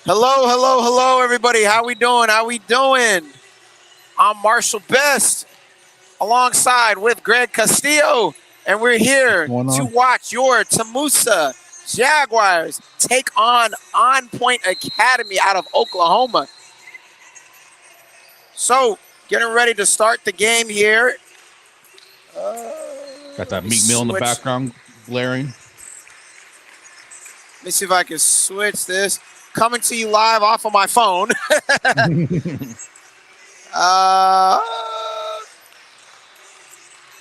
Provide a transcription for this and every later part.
Hello, hello, hello, everybody. How we doing? How we doing? I'm Marshall Best, alongside with Greg Castillo, and we're What's here going to on? watch your TAMUSA Jaguars take on OnPoint Academy out of Oklahoma. So, getting ready to start the game here. Got Let that me meat meal in the switch. background blaring. Let me see if I can switch this. Coming to you live off of my phone. uh,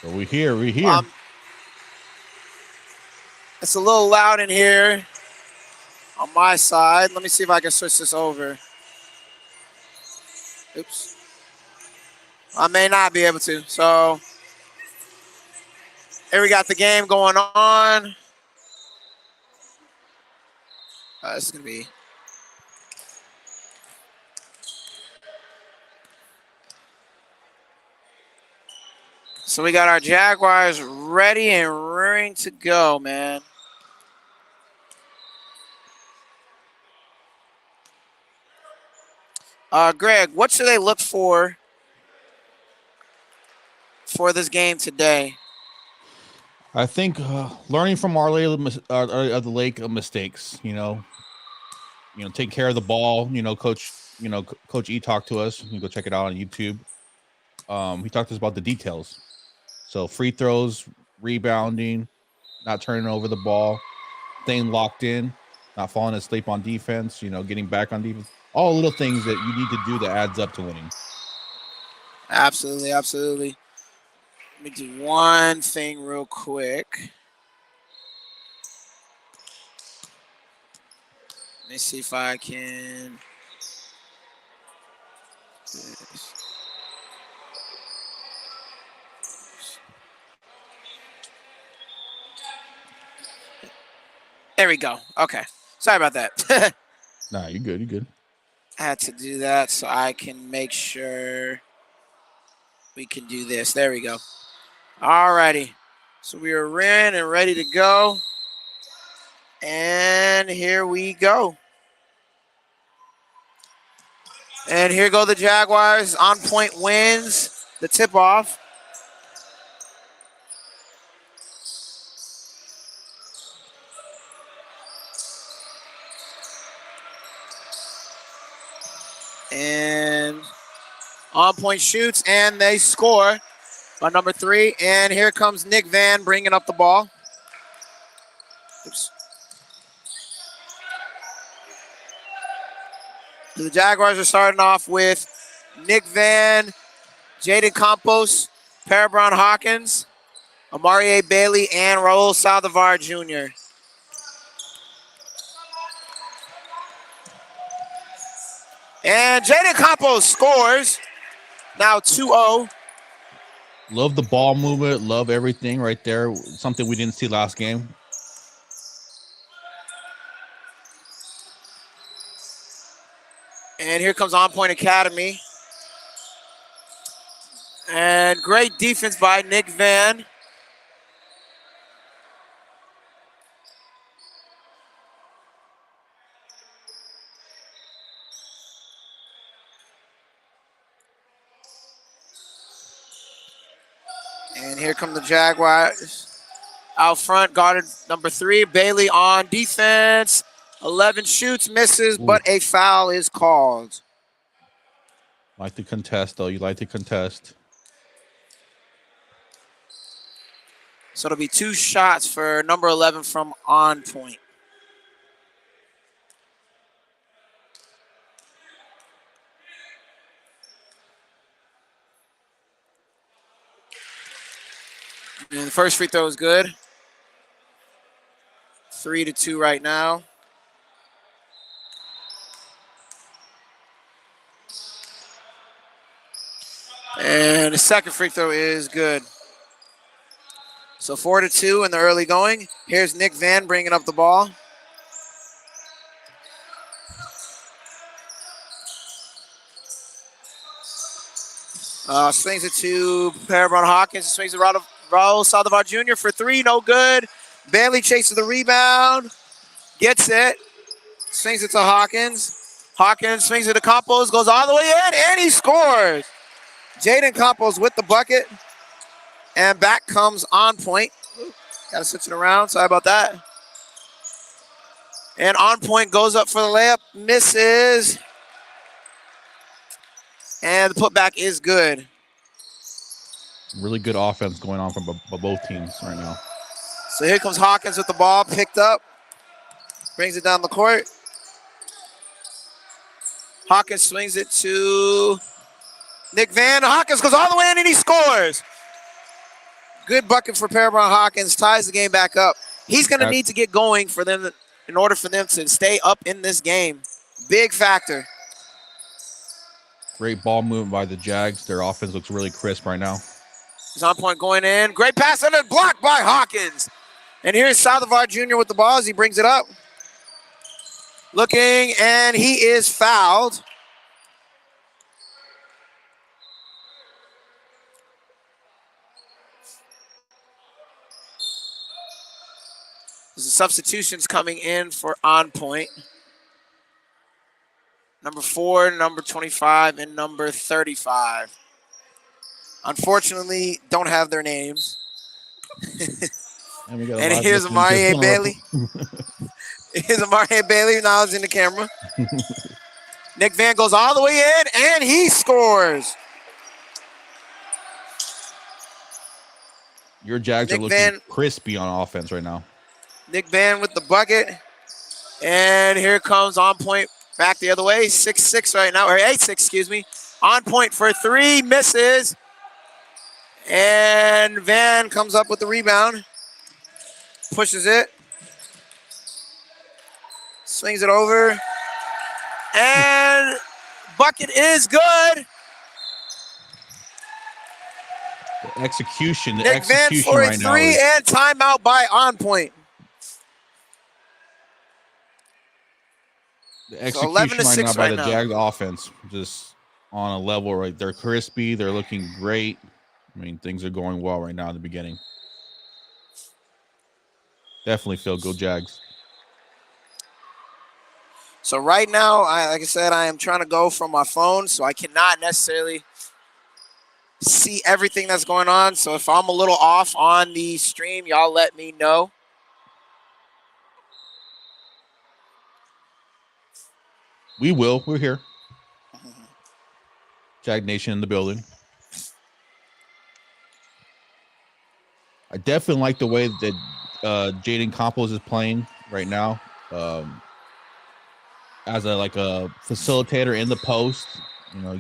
But we here, we here. um, it's a little loud in here on my side. Let me see if I can switch this over. Oops. I may not be able to. So here we got the game going on. This is going to be. So we got our Jaguars ready and raring to go, man. Greg, what should they look for this game today? I think learning from our the lake of mistakes. Take care of the ball. Coach. Coach E talked to us. You can go check it out on YouTube. He talked to us about the details. So free throws, rebounding, not turning over the ball, staying locked in, not falling asleep on defense. Getting back on defense. All little things that you need to do that adds up to winning. Absolutely, absolutely. Let me do one thing real quick. Let me see if I can. There we go. Okay. Sorry about that. Nah, you good. You good. I had to do that so I can make sure we can do this. There we go. Alrighty. So we are in and ready to go. And here we go. And here go the Jaguars. OnPoint wins the tip-off. And OnPoint shoots, and they score by number 3. And here comes Nick Van bringing up the ball. Oops. The Jaguars are starting off with Nick Van, Jaden Campos, Parabron Hawkins, Amari Bailey, and Raul Saldivar Jr. And Jaden Campos scores. Now 2-0. Love the ball movement. Love everything right there. Something we didn't see last game. And here comes OnPoint Academy. And great defense by Nick Van. And here come the Jaguars. Out front, guarded number 3, Bailey on defense. 11 shoots, misses, but a foul is called. Like to contest, though. You like to contest. So it'll be 2 shots for number 11 from OnPoint. And the first free throw is good. 3-2 right now. And the second free throw is good. So 4-2 in the early going. Here's Nick Van bringing up the ball. Swings it to Parabron Hawkins. Swings it to Raul Saldivar Jr. for 3. No good. Bailey chases the rebound. Gets it. Swings it to Hawkins. Hawkins swings it to Campos, goes all the way in, and he scores. Jaden Campos with the bucket. And back comes OnPoint. Got to switch it around. Sorry about that. And OnPoint goes up for the layup, misses. And the putback is good. Really good offense going on from both teams right now. So here comes Hawkins with the ball, picked up. Brings it down the court. Hawkins swings it to Nick Van. Hawkins goes all the way in and he scores. Good bucket for Paramount Hawkins, ties the game back up. He's going to need to get going for them in order for them to stay up in this game. Big factor. Great ball movement by the Jags. Their offense looks really crisp right now. He's OnPoint going in. Great pass and a block by Hawkins. And here's Saldivar Jr. with the ball as he brings it up. Looking, and he is fouled. There's the substitutions coming in for OnPoint. Number 4, number 25, and number 35. Unfortunately, don't have their names. And here's Amari Bailey. Here's Amari Bailey, now it's in the camera. Nick Van goes all the way in, and he scores. Your Jags are looking crispy on offense right now. Nick Van with the bucket. And here comes OnPoint back the other way. 6-6 right now, or 8-6, excuse me. OnPoint for 3, misses. And Van comes up with the rebound. Pushes it. Swings it over. And bucket is good. The execution Nick Van for a 3 and timeout by OnPoint. The execution right now by the Jags offense, just on a level right. They're crispy. They're looking great. I mean, things are going well right now in the beginning. Definitely feel good Jags. So right now, like I said, I am trying to go from my phone, so I cannot necessarily see everything that's going on. So if I'm a little off on the stream, y'all let me know. We will. We're here. Jag Nation in the building. I definitely like the way that Jaden Campos is playing right now. As a facilitator in the post,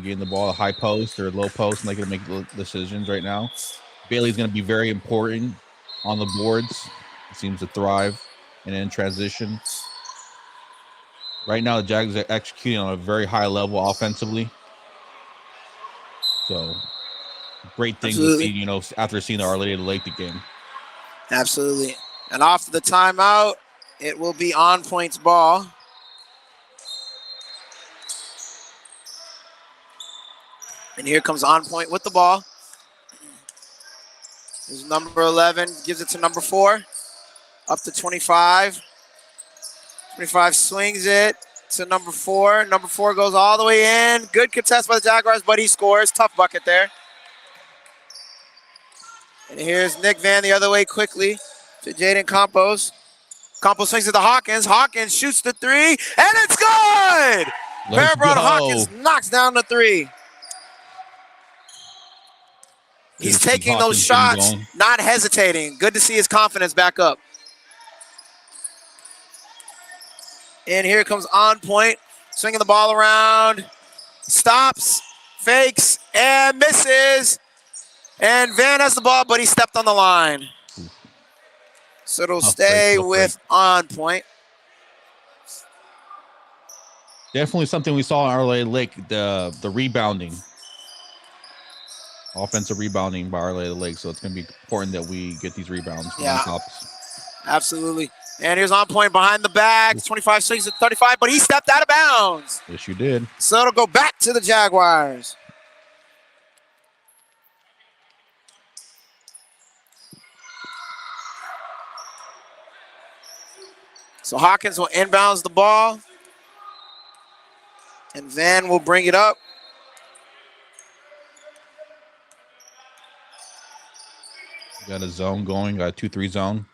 getting the ball at high post or low post, and they can make decisions right now. Bailey's going to be very important on the boards. He seems to thrive and in transition. Right now, the Jags are executing on a very high level offensively. So, great things to see, after seeing the Our Lady of the Lake game. Absolutely. And off the timeout, it will be OnPoint's ball. And here comes OnPoint with the ball. There's number 11, gives it to number 4. Up to 25. 25 swings it to number 4. Number 4 goes all the way in. Good contest by the Jaguars, but he scores. Tough bucket there. And here's Nick Van the other way quickly to Jaden Campos. Campos swings it to Hawkins. Hawkins shoots the 3, and it's good! Paramount Hawkins knocks down the 3. He's taking those shots, not hesitating. Good to see his confidence back up. And here comes OnPoint, swinging the ball around. Stops, fakes, and misses. And Van has the ball, but he stepped on the line. So it'll stay with OnPoint. Definitely something we saw in Our Lady Lake, the rebounding. Offensive rebounding by Our Lady Lake. So it's going to be important that we get these rebounds from the tops. Absolutely. And here's OnPoint behind the back. 25 swings at 35, but he stepped out of bounds. Yes, you did. So it'll go back to the Jaguars. So Hawkins will inbounds the ball. And Van will bring it up. Got a zone going, got a 2-3 zone.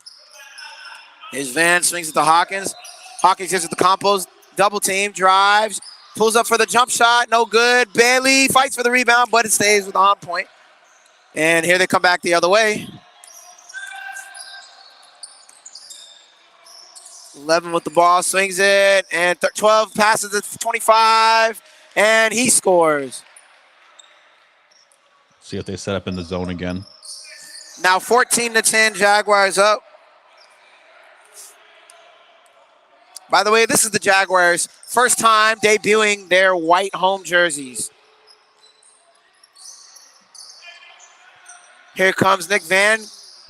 Here's Van, swings it to Hawkins. Hawkins gets it to Campos, double team, drives, pulls up for the jump shot, no good. Bailey fights for the rebound, but it stays with OnPoint. And here they come back the other way. 11 with the ball, swings it, and 12 passes it to 25, and he scores. See if they set up in the zone again. Now 14-10, Jaguars up. By the way, this is the Jaguars' first time debuting their white home jerseys. Here comes Nick Van,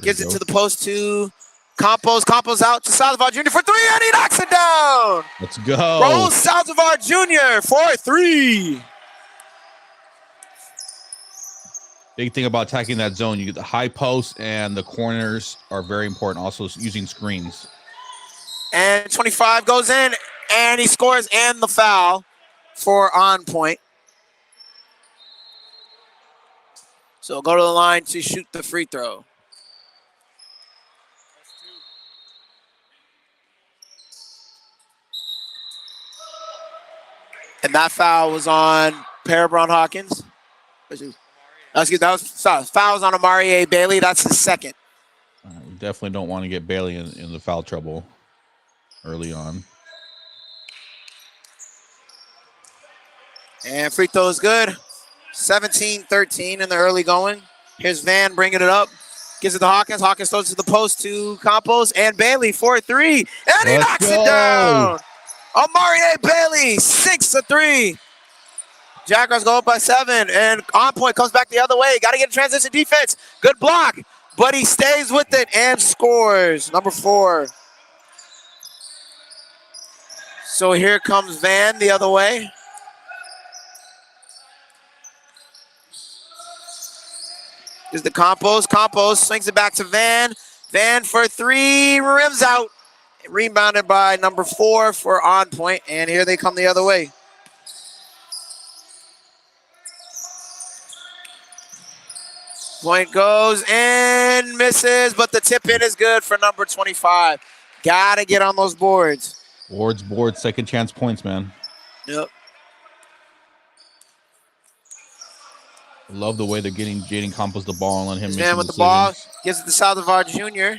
gives it to the post to Campos. Campos out to Salazar Jr. for three, and he knocks it down. Let's go. Rolls Salazar Jr. for three. Big thing about attacking that zone, you get the high post and the corners are very important. Also using screens. And 25 goes in, and he scores, and the foul for OnPoint. So go to the line to shoot the free throw. And that foul was on Parabron Hawkins. Excuse me, that was fouls on Amari Bailey. That's the second. We definitely don't want to get Bailey in the foul trouble early on. And free throw is good. 17-13 in the early going. Here's Van bringing it up. Gives it to Hawkins. Hawkins throws it to the post to Campos. And Bailey for three. And he knocks it down. Amari Bailey, 6-3. Jaguars go up by 7. And OnPoint comes back the other way. Got to get a transition defense. Good block. But he stays with it and scores. Number 4. So here comes Van the other way. Is the Campos. Campos swings it back to Van. Van for three, rims out. Rebounded by number 4 for OnPoint. And here they come the other way. Point goes and misses, but the tip in is good for number 25. Gotta get on those boards. Boards, second chance points, man. Yep. Love the way they're getting Jaden Campos the ball and letting him make Man with the ball, gives it to Salazar Jr.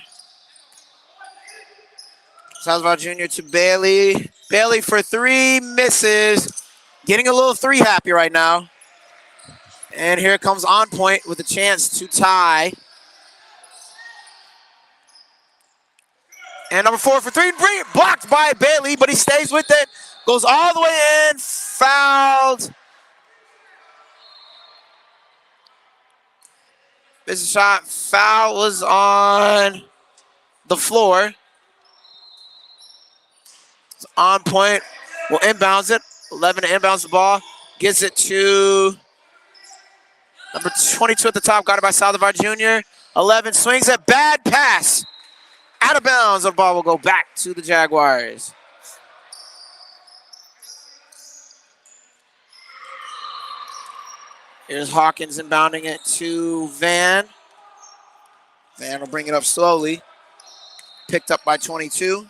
Salazar Jr. to Bailey. Bailey for three, misses. Getting a little three happy right now. And here comes OnPoint with a chance to tie. And number 4 for three, blocked by Bailey, but he stays with it. Goes all the way in, fouled. This shot, foul was on the floor. So OnPoint will inbounds it. 11 to inbounds the ball. Gets it to number 22 at the top. Got it by Salazar Jr. 11 swings it. Bad pass. Out of bounds. The ball will go back to the Jaguars. Here's Hawkins inbounding it to Van. Van will bring it up slowly. Picked up by 22.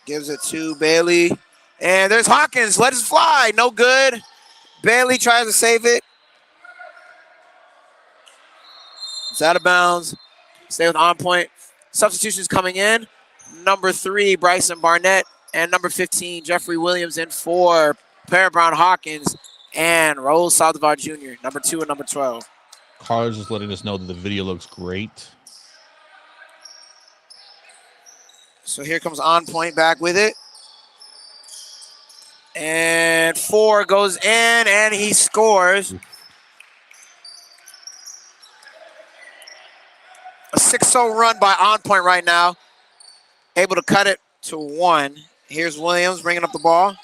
Gives it to Bailey. And there's Hawkins. Let it fly. No good. Bailey tries to save it. It's out of bounds. Stay with OnPoint. Substitutions coming in. Number 3, Bryson Barnett. And number 15, Jeffrey Williams in for Parabron Hawkins. And Raul Saldivar Jr., number 2 and number 12. Carlos is letting us know that the video looks great. So here comes OnPoint back with it. And 4 goes in, and he scores. A 6-0 run by OnPoint right now. Able to cut it to 1. Here's Williams bringing up the ball.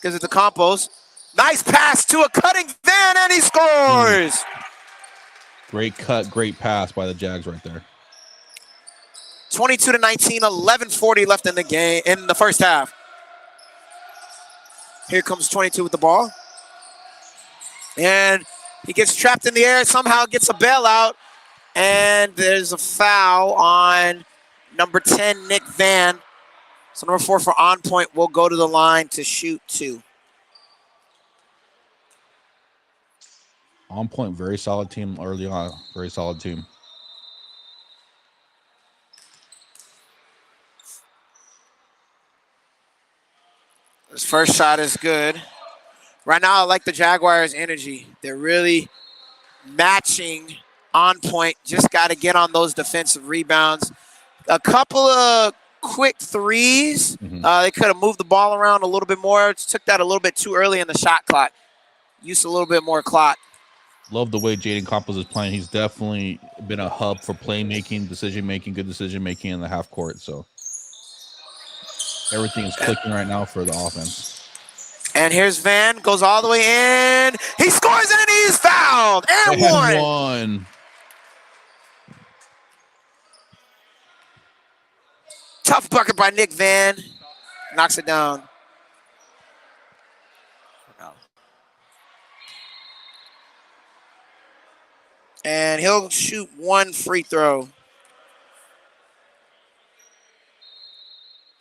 Gives it to Campos. Nice pass to a cutting Van, and he scores. Great cut, great pass by the Jags right there. 22-19, 11:40 left in the game, in the first half. Here comes 22 with the ball. And he gets trapped in the air, somehow gets a bailout. And there's a foul on number 10, Nick Van. So number 4 for OnPoint will go to the line to shoot 2. OnPoint, very solid team early on. Very solid team. His first shot is good. Right now, I like the Jaguars' energy. They're really matching OnPoint. Just got to get on those defensive rebounds. A couple of quick threes. They could have moved the ball around a little bit more. Took that a little bit too early in the shot clock. Used a little bit more clock. Love the way Jaden Campos is playing. He's definitely been a hub for playmaking, decision-making, good decision-making in the half court. So everything is clicking right now for the offense. And here's Van, goes all the way in. He scores and he's fouled. And one. Tough bucket by Nick Van. Knocks it down. And he'll shoot 1 free throw.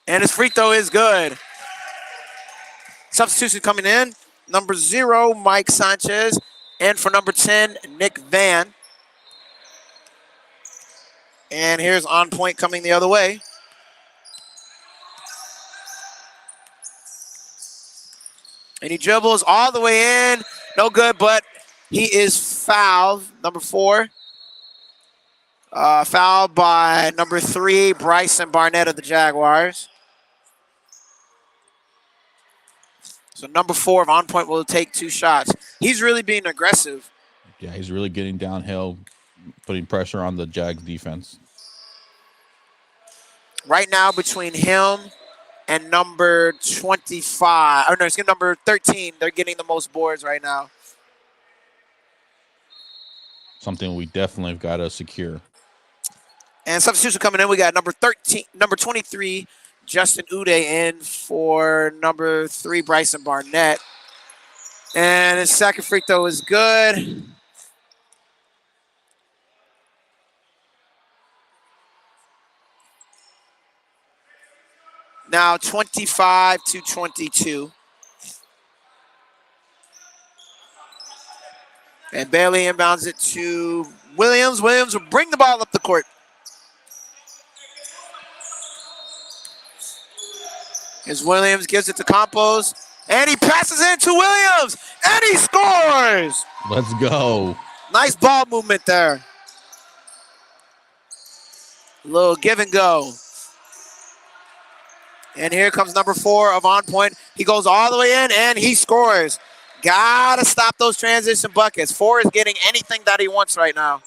And his free throw is good. Substitution coming in. Number 0, Mike Sanchez. And for number 10, Nick Van. And here's OnPoint coming the other way. And he dribbles all the way in. No good, but he is fouled. Number 4. Fouled by number 3, Bryson Barnett of the Jaguars. So number 4 of OnPoint will take 2 shots. He's really being aggressive. Yeah, he's really getting downhill, putting pressure on the Jags defense. Right now, between him and number 25, or no, excuse me, number 13, they're getting the most boards right now. Something we definitely have got to secure. And substitution coming in, we got number 23, Justin Ude in for number 3, Bryson Barnett. And his second free throw is good. Now 25-22. And Bailey inbounds it to Williams. Williams will bring the ball up the court. As Williams gives it to Campos, and he passes it to Williams, and he scores! Let's go. Nice ball movement there. A little give and go. And here comes number 4 of OnPoint. He goes all the way in, and he scores. Gotta stop those transition buckets. 4 is getting anything that he wants right now.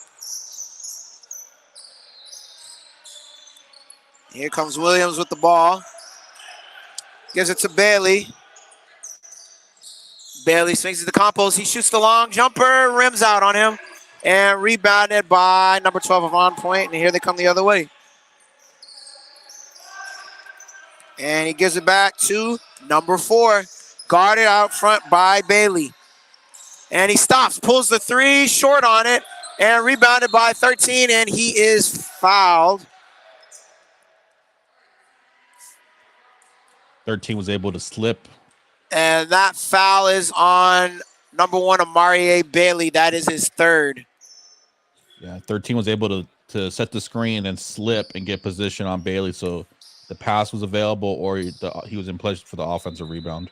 Here comes Williams with the ball. Gives it to Bailey. Bailey swings it to Campos. He shoots the long jumper, rims out on him, and rebounded by number 12 of OnPoint. And here they come the other way. And he gives it back to number 4. Guarded out front by Bailey. And he stops, pulls the 3, short on it, and rebounded by 13, and he is fouled. 13 was able to slip. And that foul is on number 1, Amari Bailey. That is his 3rd. Yeah, 13 was able to set the screen and slip and get position on Bailey. So the pass was available, or he was in place for the offensive rebound.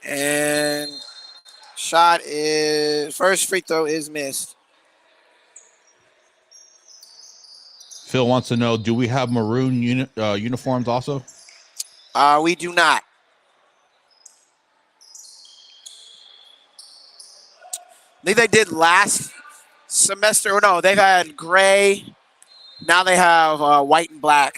And first free throw is missed. Phil wants to know, do we have maroon uniforms also? We do not. I think they did last semester. Or no, they've had gray. Now they have white and black.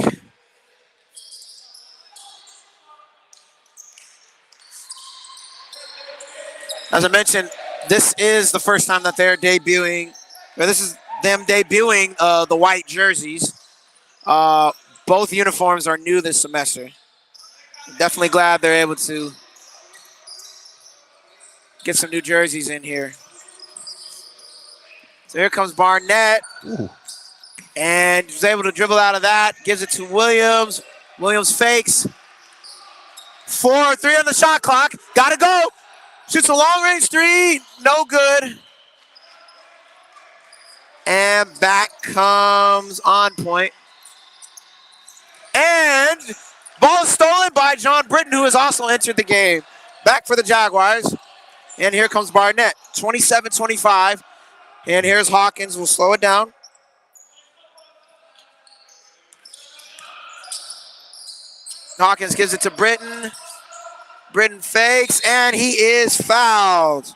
As I mentioned, this is the first time that they're debuting, or this is them debuting the white jerseys. Both uniforms are new this semester. I'm definitely glad they're able to Get some new jerseys in here. So here comes Barnett. Ooh. And was able to dribble out of that. Gives it to Williams. Williams fakes. 4-3 on the shot clock. Gotta go. Shoots a long range three. No good. And back comes OnPoint. And ball is stolen by John Britton, who has also entered the game. Back for the Jaguars. And here comes Barnett. 27-25. And here's Hawkins. We'll slow it down. Hawkins gives it to Britton. Britton fakes, and he is fouled.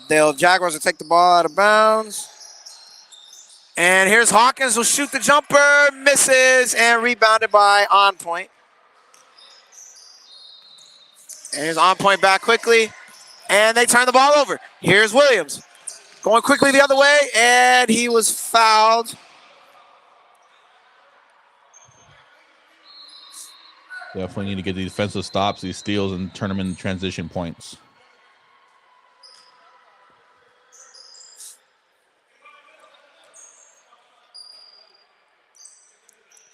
The Jaguars will take the ball out of bounds. And here's Hawkins, will shoot the jumper, misses, and rebounded by OnPoint. And here's OnPoint back quickly, and they turn the ball over. Here's Williams. Going quickly the other way, and he was fouled. Definitely need to get these defensive stops, these steals, and turn them into transition points.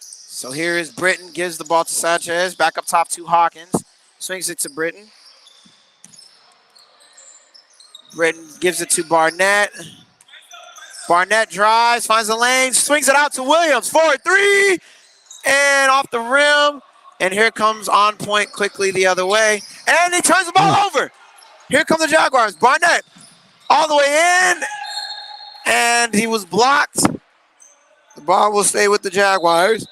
So here is Britton, gives the ball to Sanchez. Back up top to Hawkins. Swings it to Britton. Britton gives it to Barnett. Barnett drives, finds the lane, swings it out to Williams. 4-3, and off the rim. And here comes OnPoint quickly the other way. And he turns the ball over. Here come the Jaguars. Barnett all the way in. And he was blocked. The ball will stay with the Jaguars.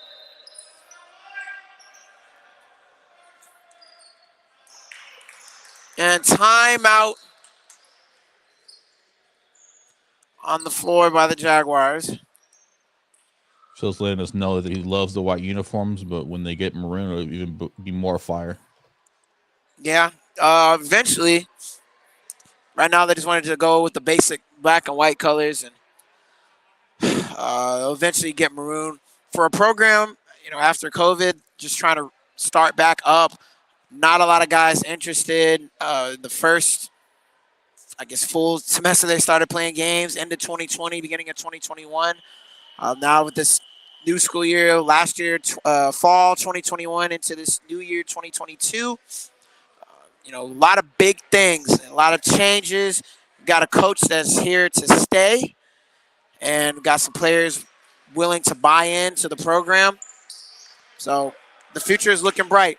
And timeout on the floor by the Jaguars. Just letting us know that he loves the white uniforms, but when they get maroon, it'll even be more fire. Yeah, eventually. Right now, they just wanted to go with the basic black and white colors, and eventually get maroon. For a program, after COVID, just trying to start back up. Not a lot of guys interested. The first, full semester they started playing games, end of 2020, beginning of 2021. Now with this new school year, last year, fall 2021 into this new year, 2022, a lot of big things, a lot of changes. We've got a coach that's here to stay, and we've got some players willing to buy into the program. So the future is looking bright.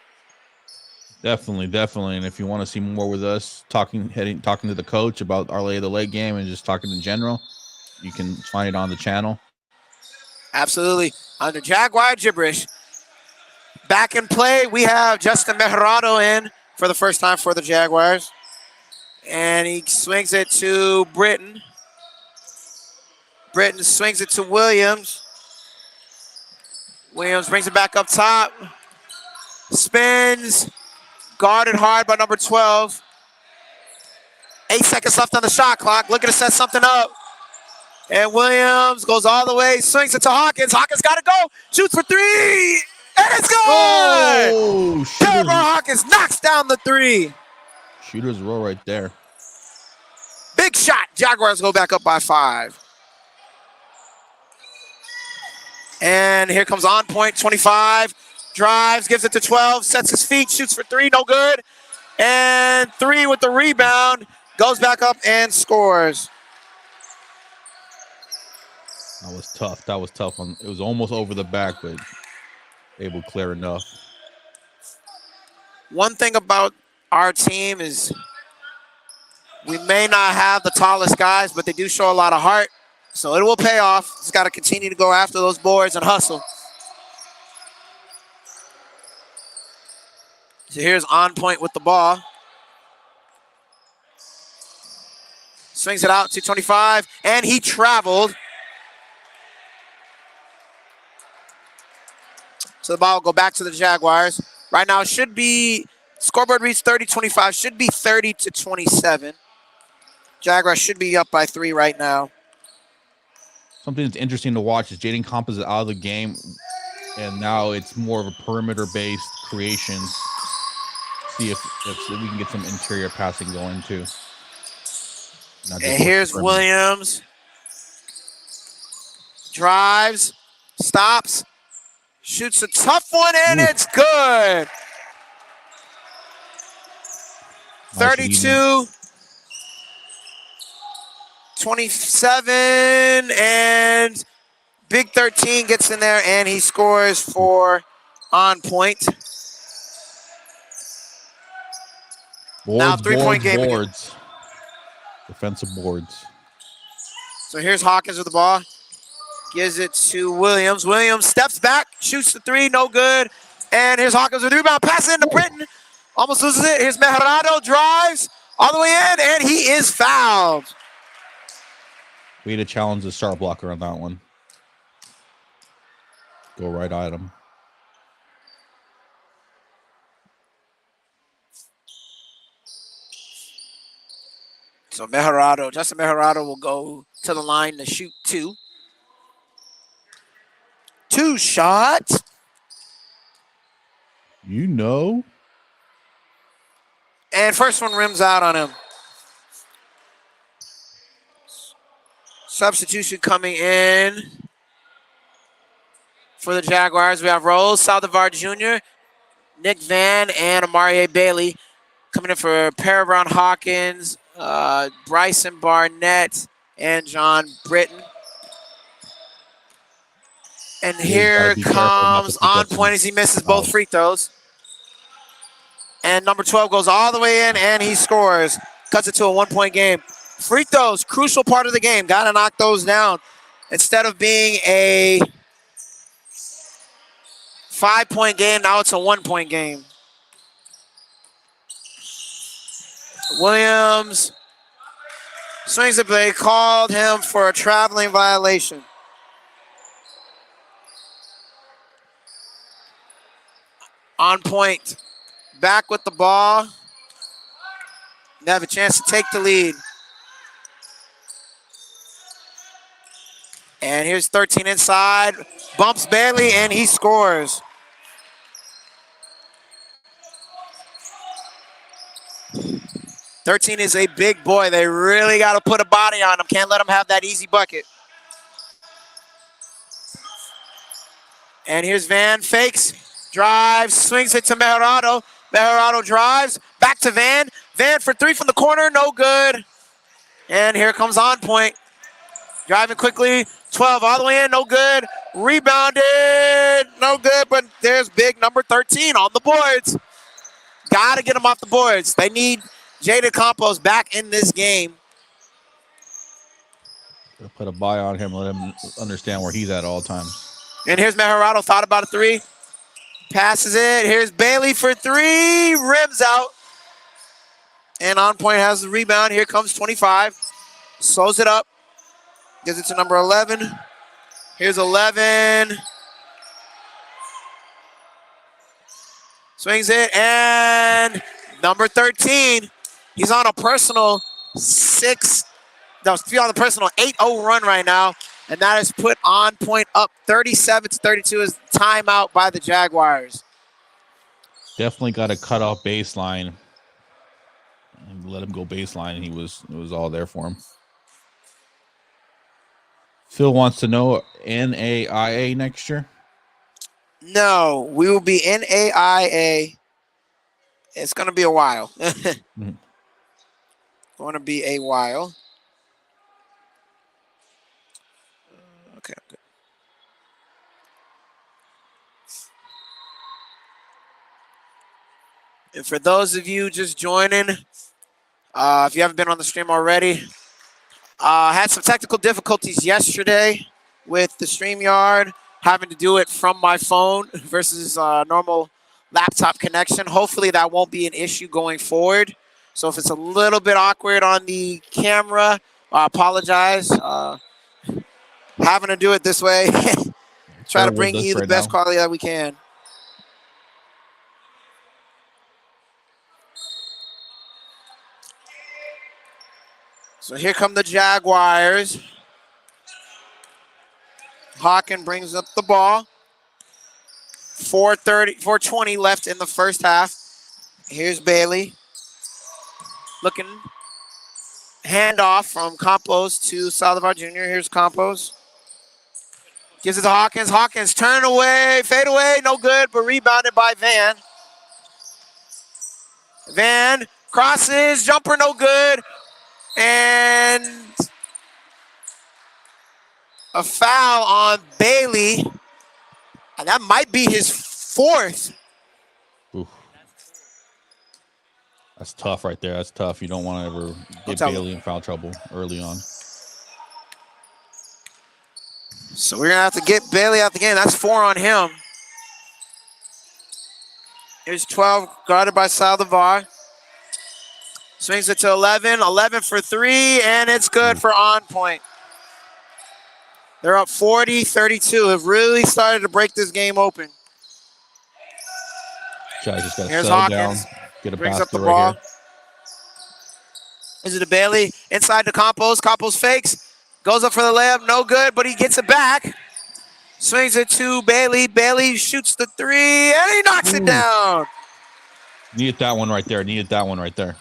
Definitely. And if you want to see more with us talking to the coach about our lay of the leg game and just talking in general, you can find it on the channel. Absolutely. Under Jaguar Gibberish. Back in play, we have Justin Mejarado in for the first time for the Jaguars. And he swings it to Britton. Britton swings it to Williams. Williams brings it back up top. Spins. Guarded hard by number 12. 8 seconds left on the shot clock. Looking to set something up. And Williams goes all the way, swings it to Hawkins. Hawkins got to go. Shoots for three. And it's good. Oh, Hawkins knocks down the three. Shooter's roll right there. Big shot. Jaguars go back up by 5. And here comes OnPoint, 25. Drives, gives it to 12, sets his feet, shoots for 3, no good. And 3 with the rebound, goes back up and scores. That was tough. It was almost over the back, but able to clear enough. One thing about our team is we may not have the tallest guys, but they do show a lot of heart. So it will pay off. Just got to continue to go after those boards and hustle. So here's OnPoint with the ball. Swings it out to 25, and he traveled. So the ball will go back to the Jaguars. Right now, it should be, scoreboard reads 30-25, should be 30-27. Jaguars should be up by 3 right now. something that's interesting to watch is Jaden Comp is out of the game, and now it's more of a perimeter-based creation. See if we can get some interior passing going too. And here's Williams. Drives, stops, shoots a tough one, and it's good. 32, 27, and Big 13 gets in there, and he scores for OnPoint. Now 3-point game again. Defensive boards. So here's Hawkins with the ball. Gives it to Williams. Williams steps back, shoots the three, no good. And here's Hawkins with the rebound, passes into Britton. Almost loses it. Here's Mejarado, drives all the way in, and he is fouled. We had to challenge the star blocker on that one. Go right at him. So Justin Mejarado will go to the line to shoot two. Two shots. You know. And first one rims out on him. Substitution coming in for the Jaguars. We have Rose, Saldivar Jr., Nick Van, and Amari Bailey coming in for Perebrine Hawkins, Bryson Barnett, and John Britton. And here comes OnPoint as he misses both free throws. And number 12 goes all the way in, and he scores. Cuts it to a 1-point game. Free throws, crucial part of the game. Got to knock those down. Instead of being a 5-point game, now it's a 1-point game. Williams swings the play, called him for a traveling violation. OnPoint back with the ball. They have a chance to take the lead. And here's 13 inside. Bumps Bailey, and he scores. "13 is a big boy. They really got to put a body on him. Can't let him have that easy bucket. And here's Van, fakes, drives, swings it to Mejarado. Mejarado drives, back to Van. Van for three from the corner, no good. And here comes OnPoint. Driving quickly, 12 all the way in, no good. Rebounded, no good, but there's big number 13 on the boards. Got to get him off the boards. They need Jada Campos back in this game. Put a buy on him, let him understand where he's at all times. And here's Mejarado, thought about a three. Passes it. Here's Bailey for three. Rims out. And OnPoint has the rebound. Here comes 25. Slows it up. Gives it to number 11. Here's 11. Swings it. And number 13. He's on a personal 8-0 run right now. And that has put OnPoint up 37-32 as timeout by the Jaguars. Definitely got to cut off baseline and let him go baseline, and it was all there for him. Phil wants to know NAIA next year. No, we will be NAIA. It's going to be a while. Going to be a while. Okay, good. And for those of you just joining, if you haven't been on the stream already, had some technical difficulties yesterday with the StreamYard, having to do it from my phone versus normal laptop connection. Hopefully that won't be an issue going forward. So if it's a little bit awkward on the camera, I apologize. Having to do it this way. Try to bring you the best quality that we can. So here come the Jaguars. Hawkins brings up the ball. 4:20 left in the first half. Here's Bailey. Looking. Handoff from Campos to Saldivar Jr. Here's Campos. Gives it to Hawkins. Hawkins turn away, fade away, no good, but rebounded by Van. Van crosses, jumper no good, and a foul on Bailey. And that might be his fourth. Oof. That's tough right there. That's tough. You don't want to ever get Bailey in foul trouble early on. So we're going to have to get Bailey out the game. That's 4 on him. Here's 12, guarded by Saldivar. Swings it to 11. 11 for 3, and it's good for OnPoint. They're up 40-32. Have really started to break this game open. Shai just got to Here's settle Hawkins. down. Get a Brings basket up the right ball. here. Is it to Bailey? Inside to Campos. Campos fakes. Goes up for the layup. No good, but he gets it back. Swings it to Bailey. Bailey shoots the 3, and he knocks it down. Needed that one right there. Needed that one right there.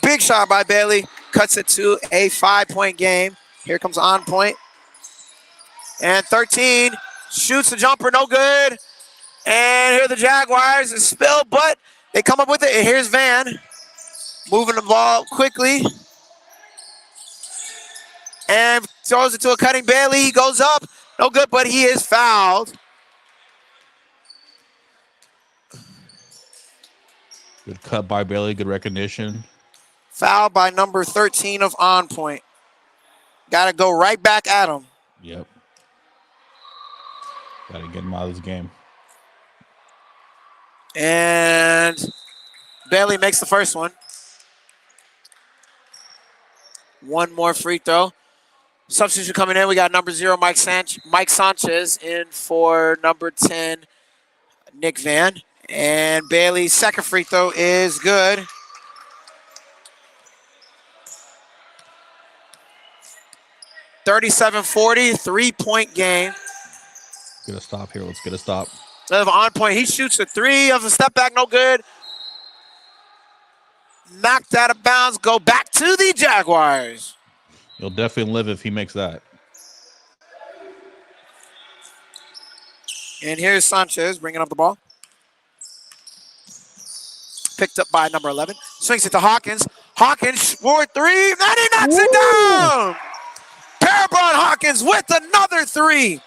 Big shot by Bailey. Cuts it to a 5-point game. Here comes OnPoint. And 13. Shoots the jumper. No good. And here the Jaguars is spilled, but they come up with it. And here's Van. Moving the ball quickly. And throws it to a cutting Bailey. He goes up. No good, but he is fouled. Good cut by Bailey. Good recognition. Foul by number 13 of OnPoint. Got to go right back at him. Yep. Got to get him out of this game. And Bailey makes the first one. One more free throw. Substitution coming in. We got number 0, Mike Sanchez in for number 10, Nick Van. And Bailey's second free throw is good. (37-40), 3-point game. Get a stop here. Let's get a stop. OnPoint. He shoots a 3 of a step back. No good. Knocked out of bounds. Go back to the Jaguars. He'll definitely live if he makes that. And here's Sanchez bringing up the ball. Picked up by number 11. Swings it to Hawkins. Hawkins for 3. And he knocks it down. Parabron Hawkins with another 3.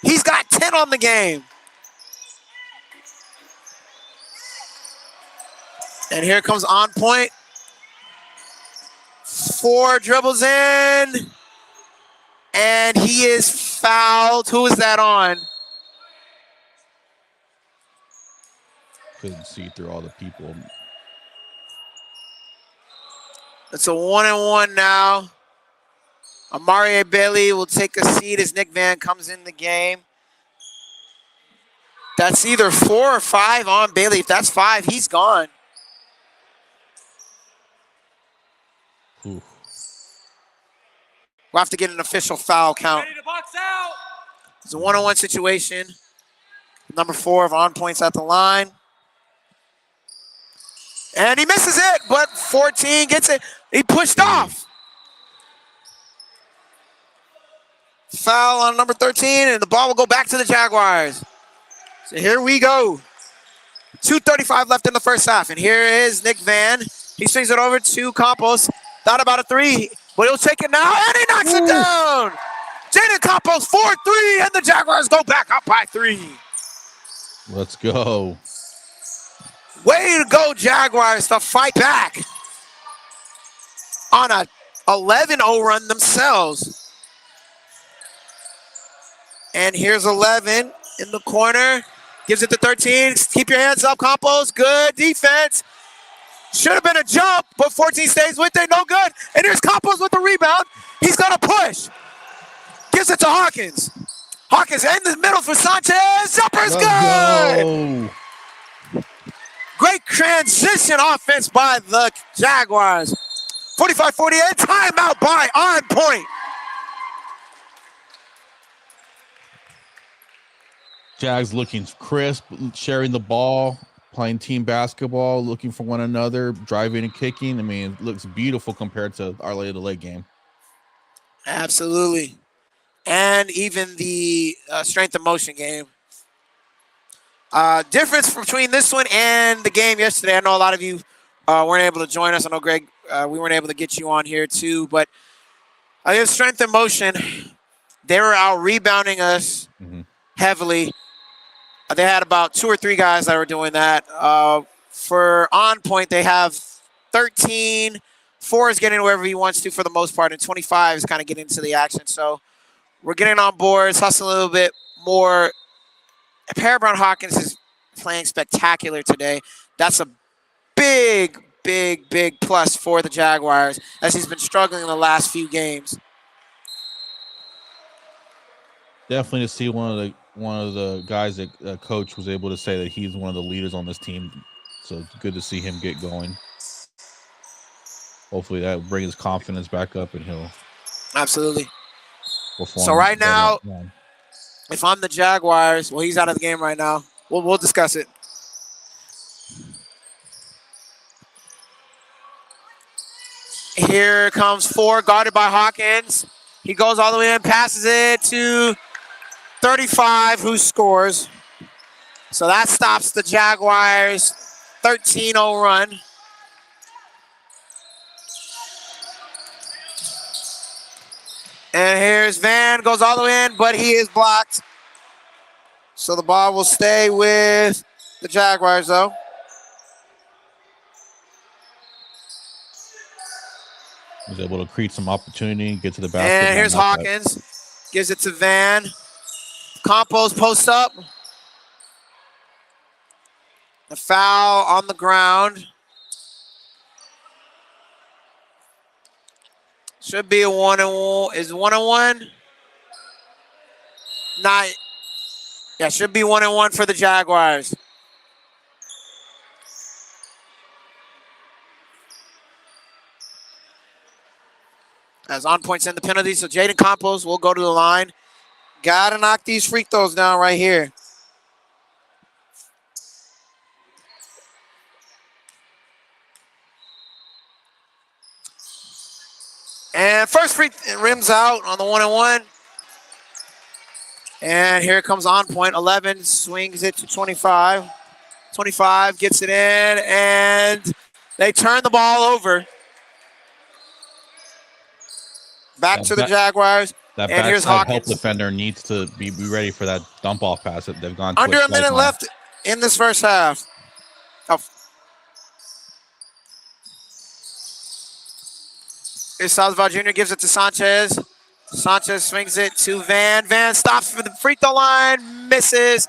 He's got 10 on the game. And here comes OnPoint. 4 dribbles in. And he is fouled. Who is that on? Couldn't see through all the people. It's a 1-and-1 now. Amari Bailey will take a seat as Nick Van comes in the game. That's either 4 or 5 on Bailey. If that's 5, he's gone. Ooh. We'll have to get an official foul count. Ready to box out. It's a 1-on-1 situation. Number 4 of OnPoint's at the line. And he misses it, but 14 gets it. He pushed off. Foul on number 13, and the ball will go back to the Jaguars. So here we go. 2:35 left in the first half, and here is Nick Van. He swings it over to Campos. Thought about a 3, but he'll take it now, and he knocks it down. Jaden Campos, 4-3, and the Jaguars go back up by 3. Let's go. Way to go, Jaguars, to fight back on a 11-0 run themselves. And here's 11 in the corner. Gives it to 13. Keep your hands up, Campos. Good defense. Should have been a jump, but 14 stays with it. No good. And here's Campos with the rebound. He's going to push. Gives it to Hawkins. Hawkins in the middle for Sanchez. Jumper's good. Go. Great transition offense by the Jaguars. 45-48. Timeout by OnPoint. Jags looking crisp, sharing the ball, playing team basketball, looking for one another, driving and kicking. I mean, it looks beautiful compared to our late game. Absolutely. And even the strength and motion game. Difference between this one and the game yesterday. I know a lot of you weren't able to join us. I know, Greg, we weren't able to get you on here too. But I guess strength and motion, they were out rebounding us heavily. They had about 2 or 3 guys that were doing that. For OnPoint, they have 13. 4 is getting wherever he wants to for the most part, and 25 is kind of getting into the action. So we're getting on boards, hustling a little bit more. Perebrine Hawkins is playing spectacular today. That's a big plus for the Jaguars as he's been struggling in the last few games. Definitely to see one of the guys that coach was able to say that he's one of the leaders on this team. So it's good to see him get going. Hopefully that will bring his confidence back up and he'll absolutely perform. So right now, if I'm the Jaguars, well, he's out of the game right now. We'll discuss it. Here comes 4, guarded by Hawkins. He goes all the way in, passes it to 35, who scores. So that stops the Jaguars' 13-0 run. And here's Van, goes all the way in, but he is blocked. So the ball will stay with the Jaguars, though. Was able to create some opportunity, get to the basket. And here's Hawkins. Gives it to Van. Campos posts up. The foul on the ground. Should be a 1-and-1. Is 1-and-1? Not. Yeah, should be 1-and-1 for the Jaguars. As OnPoint's in the penalty, so Jaden Campos will go to the line. Gotta knock these free throws down right here. And first free rims out on the 1-and-1. And here comes OnPoint. 11 swings it to 25. 25 gets it in, and they turn the ball over. Back to the Jaguars. That and here's backside Hawkins. help defender needs to be ready for that dump off pass that they've gone under a minute left in this first half. Oh. Here's Salazar Jr. gives it to Sanchez. Sanchez swings it to Van. Van stops for the free throw line, misses,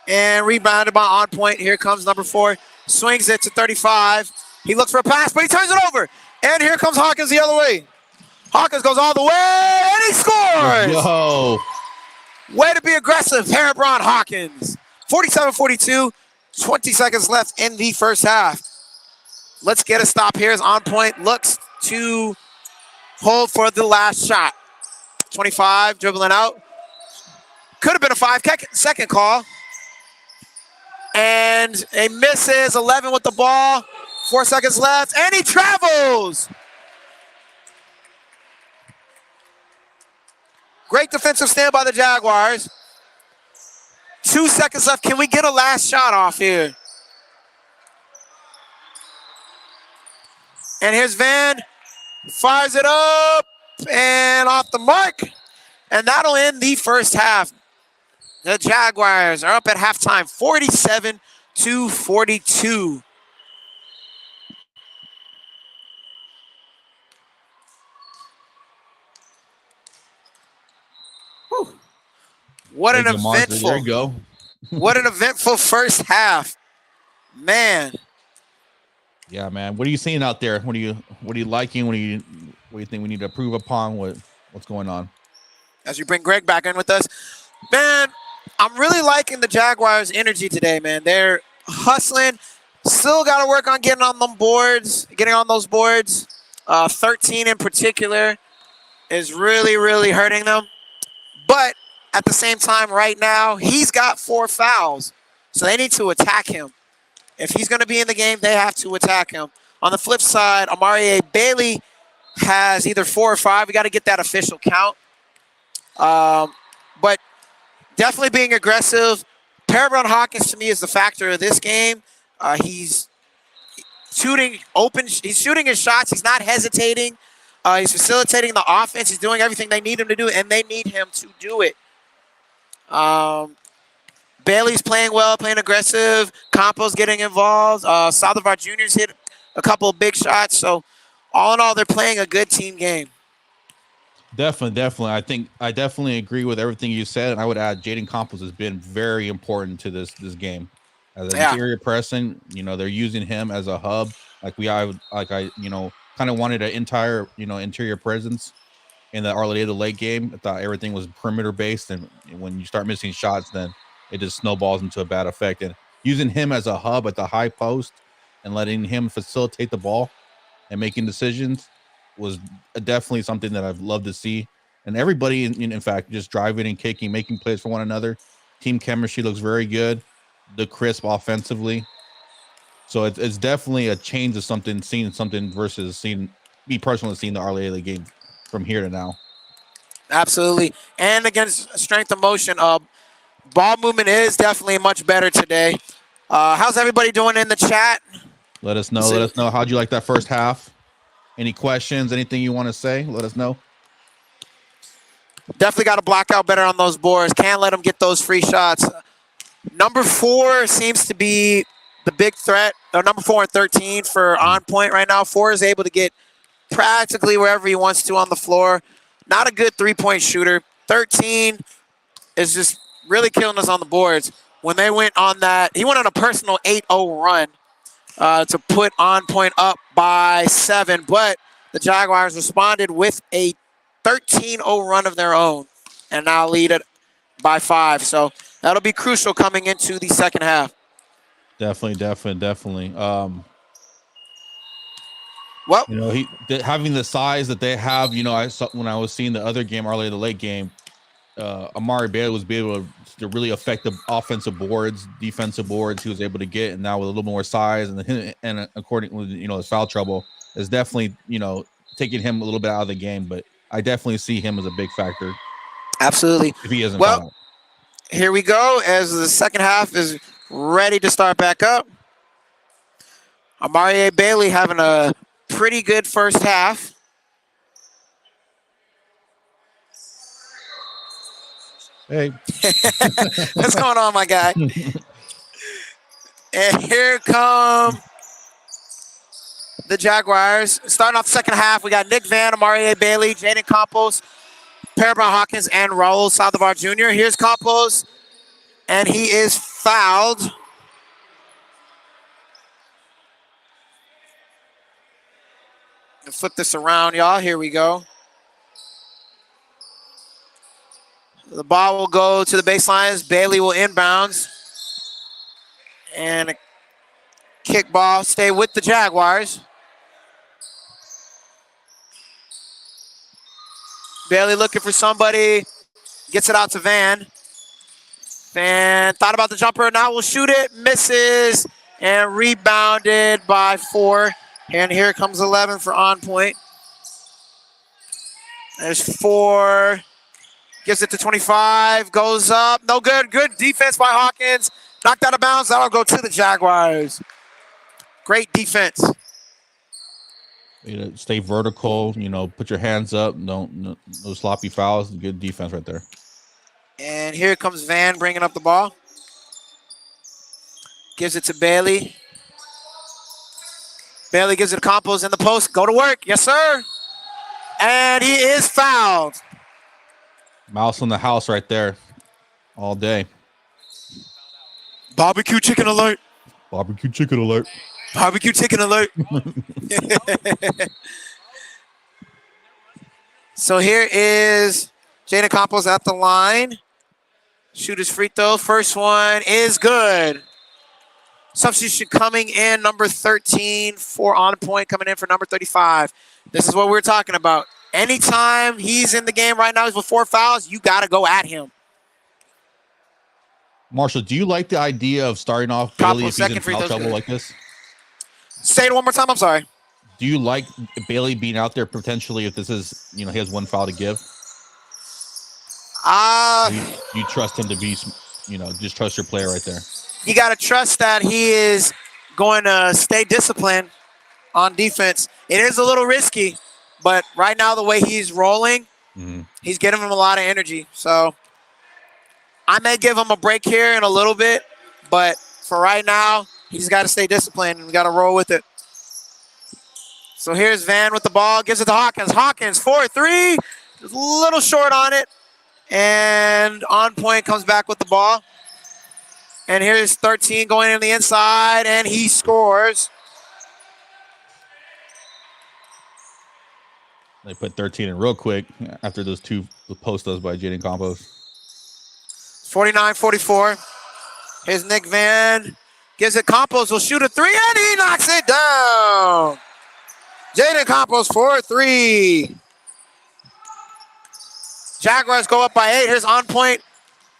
and rebounded by OnPoint. Here comes number 4. Swings it to 35. He looks for a pass, but he turns it over. And here comes Hawkins the other way. Hawkins goes all the way, and he scores! Yo. Way to be aggressive, Perebrine Hawkins. 47-42, 20 seconds left in the first half. Let's get a stop here as OnPoint looks to hold for the last shot. 25, dribbling out. Could have been a 5-second call. And a misses, 11 with the ball. 4 seconds left, and he travels! Great defensive stand by the Jaguars. 2 seconds left. Can we get a last shot off here? And here's Van. Fires it up and off the mark. And that'll end the first half. The Jaguars are up at halftime, 47-42. What an eventful, there you go. What an eventful first half. Man. Yeah, man. What are you seeing out there? What are you liking? What do you think we need to improve upon? What's going on? As we bring Greg back in with us. Man, I'm really liking the Jaguars' energy today, man. They're hustling. Still got to work on getting on those boards. 13 in particular is really, really hurting them. But at the same time, right now, he's got 4 fouls. So they need to attack him. If he's going to be in the game, they have to attack him. On the flip side, Amari Bailey has either 4 or 5. We got to get that official count. But definitely being aggressive. Perebrine Hawkins, to me, is the factor of this game. He's shooting open. He's shooting his shots. He's not hesitating. He's facilitating the offense. He's doing everything they need him to do, and they need him to do it. Bailey's playing well, playing aggressive. Campos getting involved. Saldivar Jr.'s hit a couple of big shots. So, all in all, they're playing a good team game. Definitely. I think I definitely agree with everything you said, and I would add Jaden Campos has been very important to this game. As an interior person, they're using him as a hub. I kind of wanted an entire, interior presence in the Arleta Lake game. I thought everything was perimeter based, and when you start missing shots, then it just snowballs into a bad effect. And using him as a hub at the high post and letting him facilitate the ball and making decisions was definitely something that I've loved to see. And everybody, in fact, just driving and kicking, making plays for one another. Team chemistry looks very good. The crisp offensively. So it's definitely a change of something, seeing something versus seeing me personally seeing the Arleta game from here to now. Absolutely. And against strength of motion, ball movement is definitely much better today. How's everybody doing in the chat? Let us know. Let us know. How'd you like that first half? Any questions? Anything you want to say? Let us know. Definitely got to block out better on those boards. Can't let them get those free shots. Number 4 seems to be the big threat. Number 4 and 13 for OnPoint right now. 4 is able to get practically wherever he wants to on the floor. Not a good three-point shooter. 13 is just really killing us on the boards. When they went on that, he went on a personal 8-0 run to put OnPoint up by 7, but the Jaguars responded with a 13-0 run of their own and now lead it by 5. So that'll be crucial coming into the second half. Definitely. Well, having the size that they have, I saw when I was seeing the other game, Arleta Lake game, Amari Bailey was able to really affect the offensive boards, defensive boards. He was able to get, and now with a little more size and according with his foul trouble is definitely taking him a little bit out of the game. But I definitely see him as a big factor. Absolutely. If he isn't well, here we go as the second half is ready to start back up. Amari Bailey having a pretty good first half. Hey. What's going on, my guy? And here come the Jaguars. Starting off the second half, we got Nick Van, Amari Bailey, Jaden Campos, Perebrine Hawkins, and Raul Saldivar Jr. Here's Campos, and he is fouled. Flip this around, y'all. Here we go. The ball will go to the baselines. Bailey will inbounds. And a kick ball stay with the Jaguars. Bailey looking for somebody. Gets it out to Van. Van thought about the jumper. Now will shoot it. Misses. And rebounded by 4. And here comes 11 for OnPoint. There's 4. Gives it to 25. Goes up. No good. Good defense by Hawkins. Knocked out of bounds. That'll go to the Jaguars. Great defense. Stay vertical. Put your hands up. No sloppy fouls. Good defense right there. And here comes Van bringing up the ball. Gives it to Bailey. Bailey gives it to Campos in the post. Go to work. Yes, sir. And he is fouled. Mouse on the house right there all day. Barbecue chicken alert. Barbecue chicken alert. Barbecue chicken alert. So here is Jaden Campos at the line. Shoot his free throw. First one is good. Substitution coming in, number 13 for OnPoint, coming in for number 35. This is what we're talking about. Anytime he's in the game right now, he's with 4 fouls, you got to go at him. Marshall, do you like the idea of starting off Bailey if he's in foul trouble like this? Say it one more time. I'm sorry. Do you like Bailey being out there potentially if this is, he has one foul to give? You trust him to be, just trust your player right there. You got to trust that he is going to stay disciplined on defense. It is a little risky, but right now the way he's rolling, he's getting him a lot of energy. So I may give him a break here in a little bit, but for right now, he's got to stay disciplined and we got to roll with it. So here's Van with the ball, gives it to Hawkins. Hawkins, 4-3, just a little short on it. And OnPoint comes back with the ball. And here's 13 going in the inside, and he scores. They put 13 in real quick after those two post-ups by Jaden Campos. 49-44. Here's Nick Van. Gives it Campos, will shoot a three, and he knocks it down. Jaden Campos, 4-3. Jaguars go up by 8. Here's OnPoint.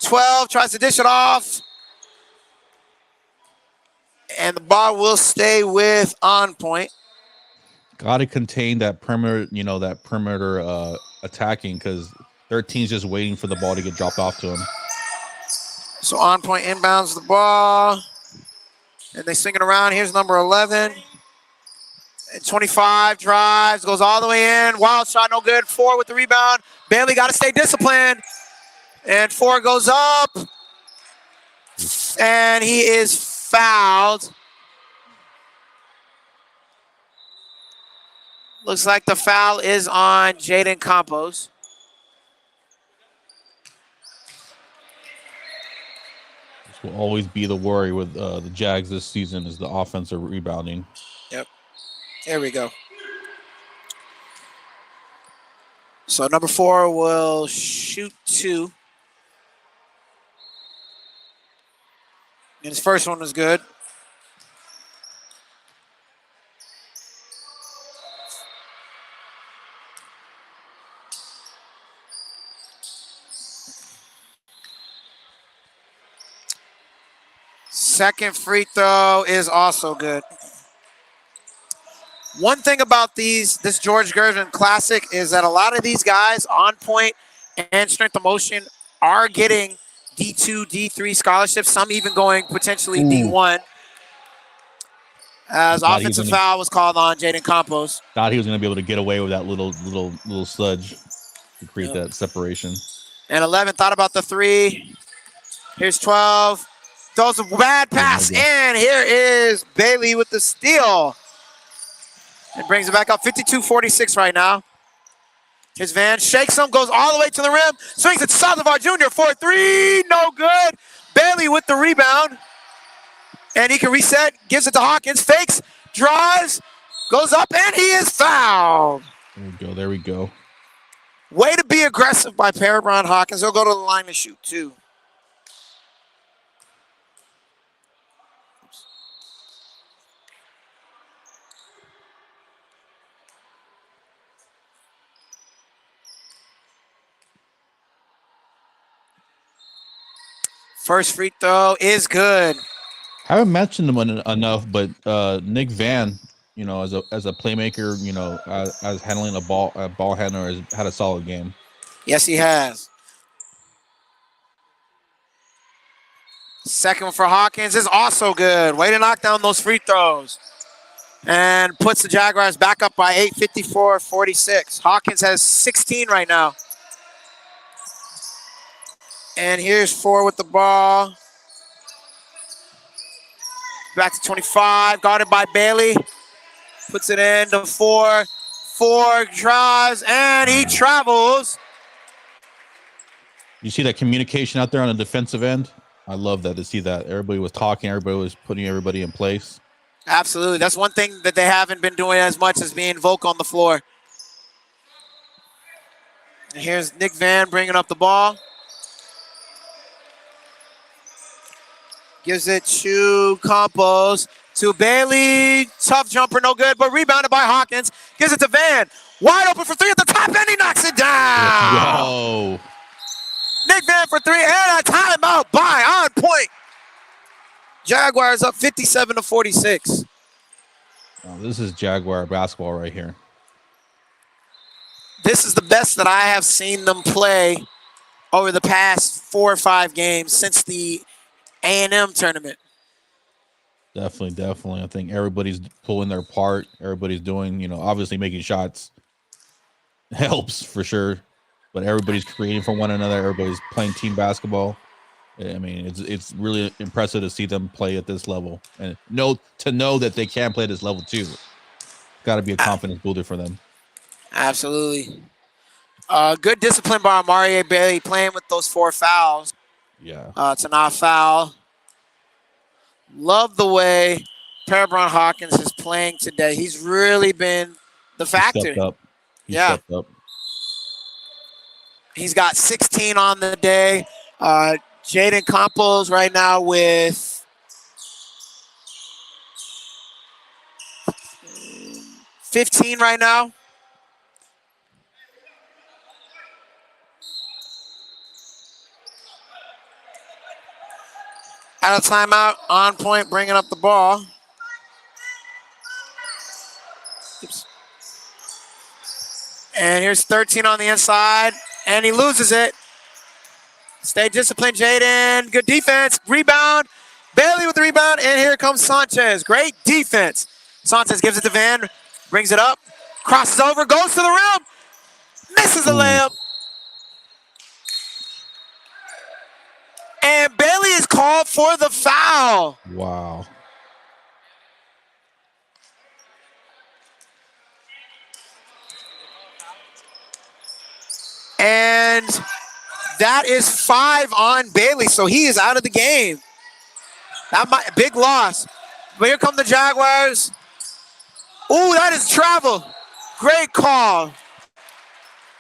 12, tries to dish it off. And the ball will stay with OnPoint. Got to contain that perimeter, that perimeter attacking, because 13's just waiting for the ball to get dropped off to him. So OnPoint inbounds the ball. And they swing it around. Here's number 11. And 25 drives, goes all the way in. Wild shot, no good. 4 with the rebound. Bailey got to stay disciplined. And 4 goes up. And he is fouled. Looks like the foul is on Jaden Campos. This will always be the worry with the Jags this season is the offensive rebounding. Yep. There we go. So number 4 will shoot 2. And his first one was good. Second free throw is also good. One thing about this George Gervin Classic is that a lot of these guys, OnPoint and Strength of Motion, are getting D2, D3 scholarships, some even going potentially D1. As offensive foul was called on Jaden Campos. Thought he was going to be able to get away with that little sludge to create that separation. And 11 thought about the 3. Here's 12. Throws a bad pass, and here is Bailey with the steal. And brings it back up, 52-46 right now. Here's Van, shakes him, goes all the way to the rim, swings it to Saldivar Jr., 4-3, no good. Bailey with the rebound. And he can reset, gives it to Hawkins, fakes, drives, goes up, and he is fouled. There we go. Way to be aggressive by Parabron Hawkins. He'll go to the line to shoot 2. First free throw is good. I haven't mentioned him enough, but Nick Van, as a playmaker, as handling a ball handler, has had a solid game. Yes, he has. Second one for Hawkins is also good. Way to knock down those free throws. And puts the Jaguars back up by 8, 54-46. Hawkins has 16 right now. And here's 4 with the ball. Back to 25, guarded by Bailey. Puts it in to 4. 4 drives, and he travels. You see that communication out there on the defensive end? I love that to see that. Everybody was talking, everybody was putting everybody in place. Absolutely. That's one thing that they haven't been doing as much as being vocal on the floor. And here's Nick Van bringing up the ball. Gives it to Campos, to Bailey. Tough jumper, no good, but rebounded by Hawkins. Gives it to Van. Wide open for 3 at the top, and he knocks it down. Yo. Nick Van for 3, and a timeout by OnPoint. Jaguars up 57-46. Oh, this is Jaguar basketball right here. This is the best that I have seen them play over the past 4 or 5 games since the A&M tournament. Definitely. I think everybody's pulling their part. Everybody's doing, obviously making shots helps for sure. But everybody's creating for one another. Everybody's playing team basketball. I mean, it's really impressive to see them play at this level and know that they can play at this level too. Got to be a confidence builder for them. Absolutely. Good discipline by Amari Bailey playing with those 4 fouls. Yeah. To not foul. Love the way Perebron Hawkins is playing today. He's really been the factor. He stepped up. He's got 16 on the day. Jaden Campos right now with 15 right now. Out of timeout, OnPoint bringing up the ball. Oops. And here's 13 on the inside, and he loses it. Stay disciplined, Jaden. Good defense. Rebound. Bailey with the rebound, and here comes Sanchez. Great defense. Sanchez gives it to Van, brings it up, crosses over, goes to the rim, misses the layup. And Bailey is called for the foul. Wow. And that is 5 on Bailey, so he is out of the game. Big loss. But here come the Jaguars. Ooh, that is travel. Great call.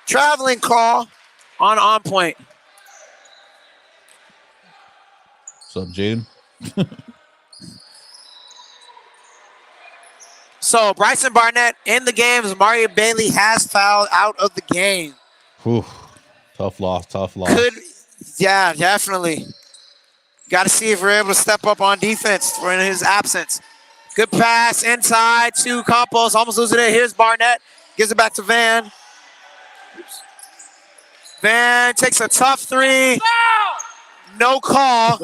Traveling call on OnPoint. What's up, Jaden? So Bryson Barnett in the game as Mario Bailey has fouled out of the game. Whew. Tough loss. Yeah, definitely. Got to see if we're able to step up on defense in his absence. Good pass inside to Campos. Almost loses it. Here's Barnett. Gives it back to Van. Oops. Van takes a tough 3. No call.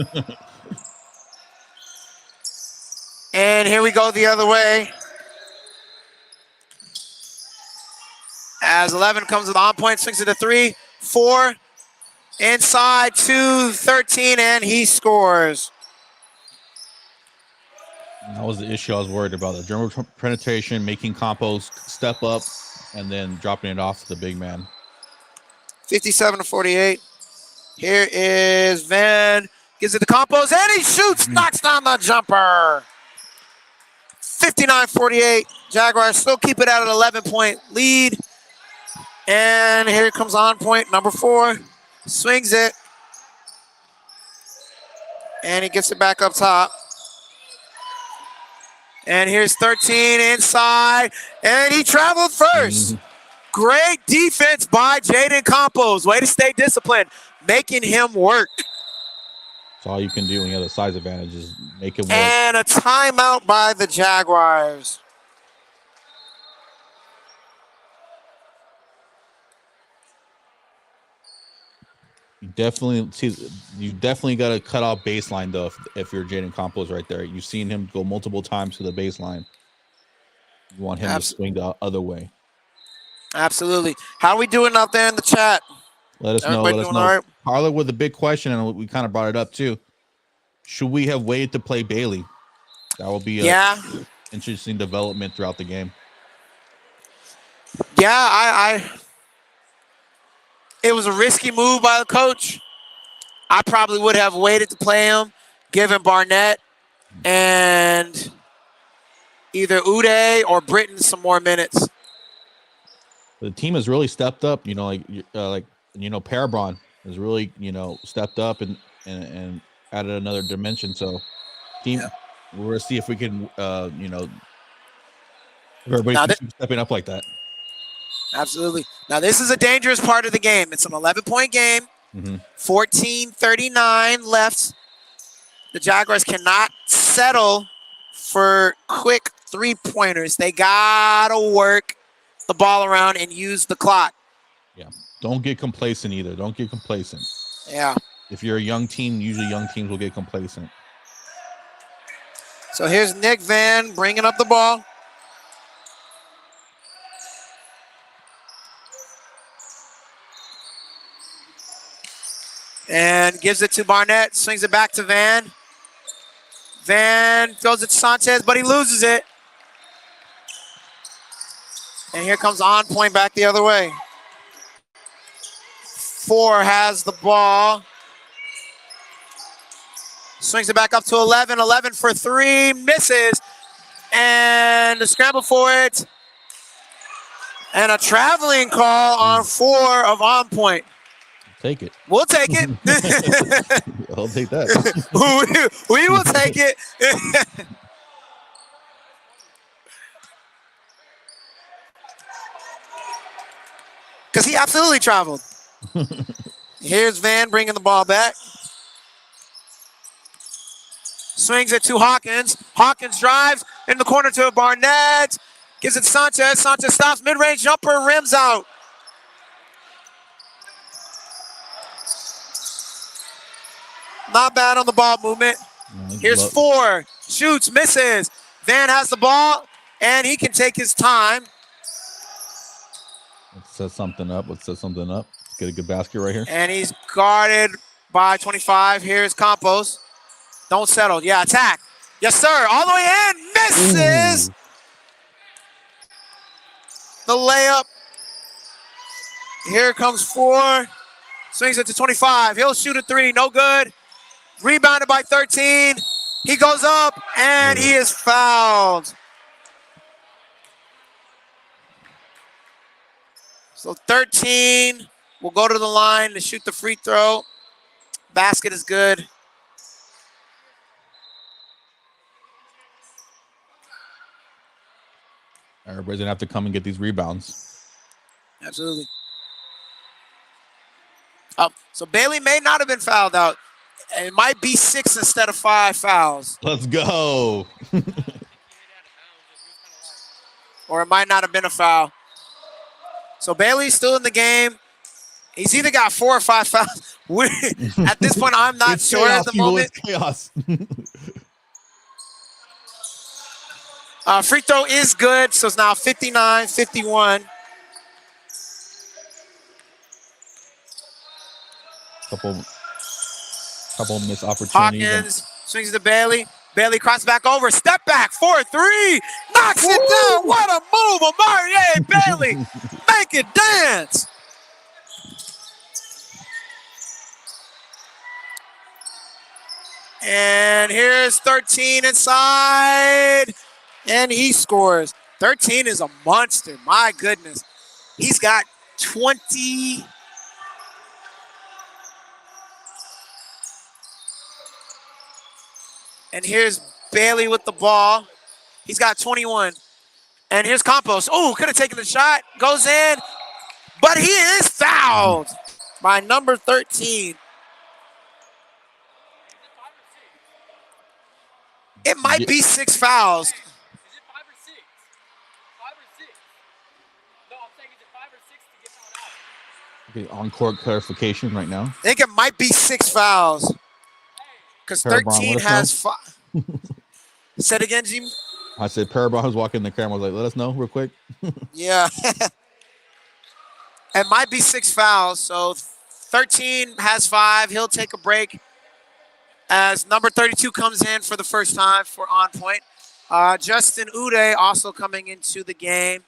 And here we go the other way. As 11 comes with OnPoint, swings it to 3, 4. Inside to 13, and he scores. That was the issue I was worried about. The dribble penetration, making Campos step up, and then dropping it off to the big man. 57-48. Here is Van. Gives it to Campos, and he shoots. Knocks down the jumper. 59-48. Jaguars still keep it at an 11-point lead. And here comes OnPoint, number 4. Swings it. And he gets it back up top. And here's 13 inside. And he traveled first. Great defense by Jaden Campos. Way to stay disciplined. Making him work. That's all you can do when you have the size advantage is make it work. And a timeout by the Jaguars. You definitely got to cut off baseline though. If you're Jaden Campos right there, you've seen him go multiple times to the baseline. You want him to swing the other way. Absolutely. How are we doing out there in the chat? Let us know. Let us know. Right? Parler with a big question, and we kind of brought it up too. Should we have waited to play Bailey? That will be a interesting development throughout the game. Yeah, it was a risky move by the coach. I probably would have waited to play him, given Barnett and either Uday or Britton some more minutes. The team has really stepped up. Perebron has really, stepped up and added another dimension. So, team, we're gonna see if we can, everybody's stepping up like that. Absolutely. Now, this is a dangerous part of the game. It's an 11-point game. 14:39 left. The Jaguars cannot settle for quick three-pointers. They gotta work the ball around and use the clock. Yeah. Don't get complacent either. Don't get complacent. Yeah. If you're a young team, usually young teams will get complacent. So here's Nick Van bringing up the ball. And gives it to Barnett, swings it back to Van. Van throws it to Sanchez, but he loses it. And here comes OnPoint back the other way. 4 has the ball. Swings it back up to 11. 11 for 3, misses. And the scramble for it. And a traveling call on 4 of OnPoint. Take it. We'll take it. I'll take that. we will take it. Because he absolutely traveled. Here's Van bringing the ball back. Swings it to Hawkins. Hawkins drives in the corner to Barnett. Gives it to Sanchez. Sanchez stops, mid-range jumper, rims out. Not bad on the ball movement. Here's 4. Shoots, misses. Van has the ball, and he can take his time. Let's set something up. Let's get a good basket right here. And he's guarded by 25. Here's Campos. Don't settle. Yeah, attack. Yes, sir. All the way in. Misses. Ooh. The layup. Here comes 4. Swings it to 25. He'll shoot a 3. No good. Rebounded by 13. He goes up, and he is fouled. So 13 will go to the line to shoot the free throw. Basket is good. Everybody's gonna have to come and get these rebounds. Absolutely. Oh, so Bailey may not have been fouled out. It might be 6 instead of 5 fouls. Let's go. Or it might not have been a foul. So Bailey's still in the game. He's either got 4 or 5 fouls. At this point, I'm not sure chaos, at the moment. It's chaos. Free throw is good, so it's now 59-51. Couple missed opportunities. Hawkins swings to Bailey. Bailey crosses back over. Step back. 4-3. Knocks it down. What a move. Amari Bailey. Make it dance. And here's 13 inside. And he scores. 13 is a monster. My goodness. He's got 20. And here's Bailey with the ball. He's got 21. And here's Campos. Oh, could have taken the shot. Goes in. But he is fouled by number 13. It might be 6 fouls. Is it 5 or 6? 5 or 6? No, I'm saying is it 5 or 6 to get fouled out? Okay, on-court clarification right now. I think it might be 6 fouls. Because 13 has 5. Say it again, Jim. I said Parabon was walking the camera. I was like, let us know real quick. Yeah. It might be 6 fouls. So 13 has 5. He'll take a break as number 32 comes in for the first time for OnPoint. Justin Uday also coming into the game.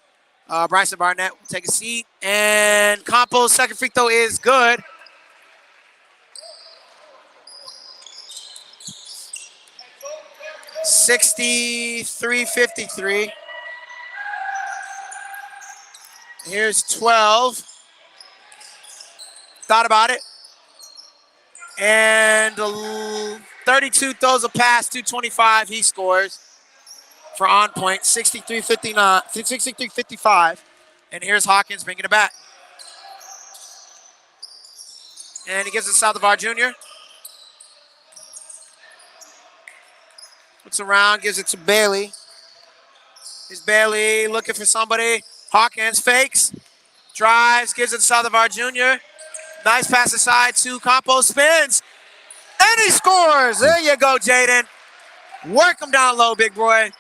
Bryson Barnett will take a seat. And Campos' second free throw is good. (63-53). Here's 12. Thought about it. And 32 throws a pass to 25. He scores for OnPoint. 63-55. And here's Hawkins bringing it back. And he gives it to Saldivar Jr. Puts around, gives it to Bailey. Here's Bailey looking for somebody. Hawkins fakes, drives, gives it to Saldivar Jr. Nice pass aside to Campos, spins, and he scores. There you go, Jaden. Work him down low, big boy.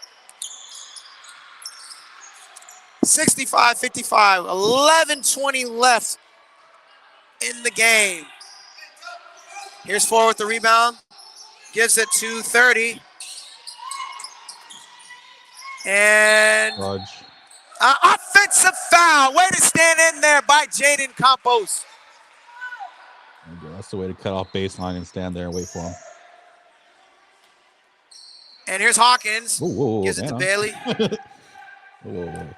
65-55, 11:20 left in the game. Here's Ford with the rebound. Gives it to 30. And offensive foul. Way to stand in there by Jaden Campos. That's the way to cut off baseline and stand there and wait for him. And here's Hawkins. Whoa, gives it to Bailey. Whoa.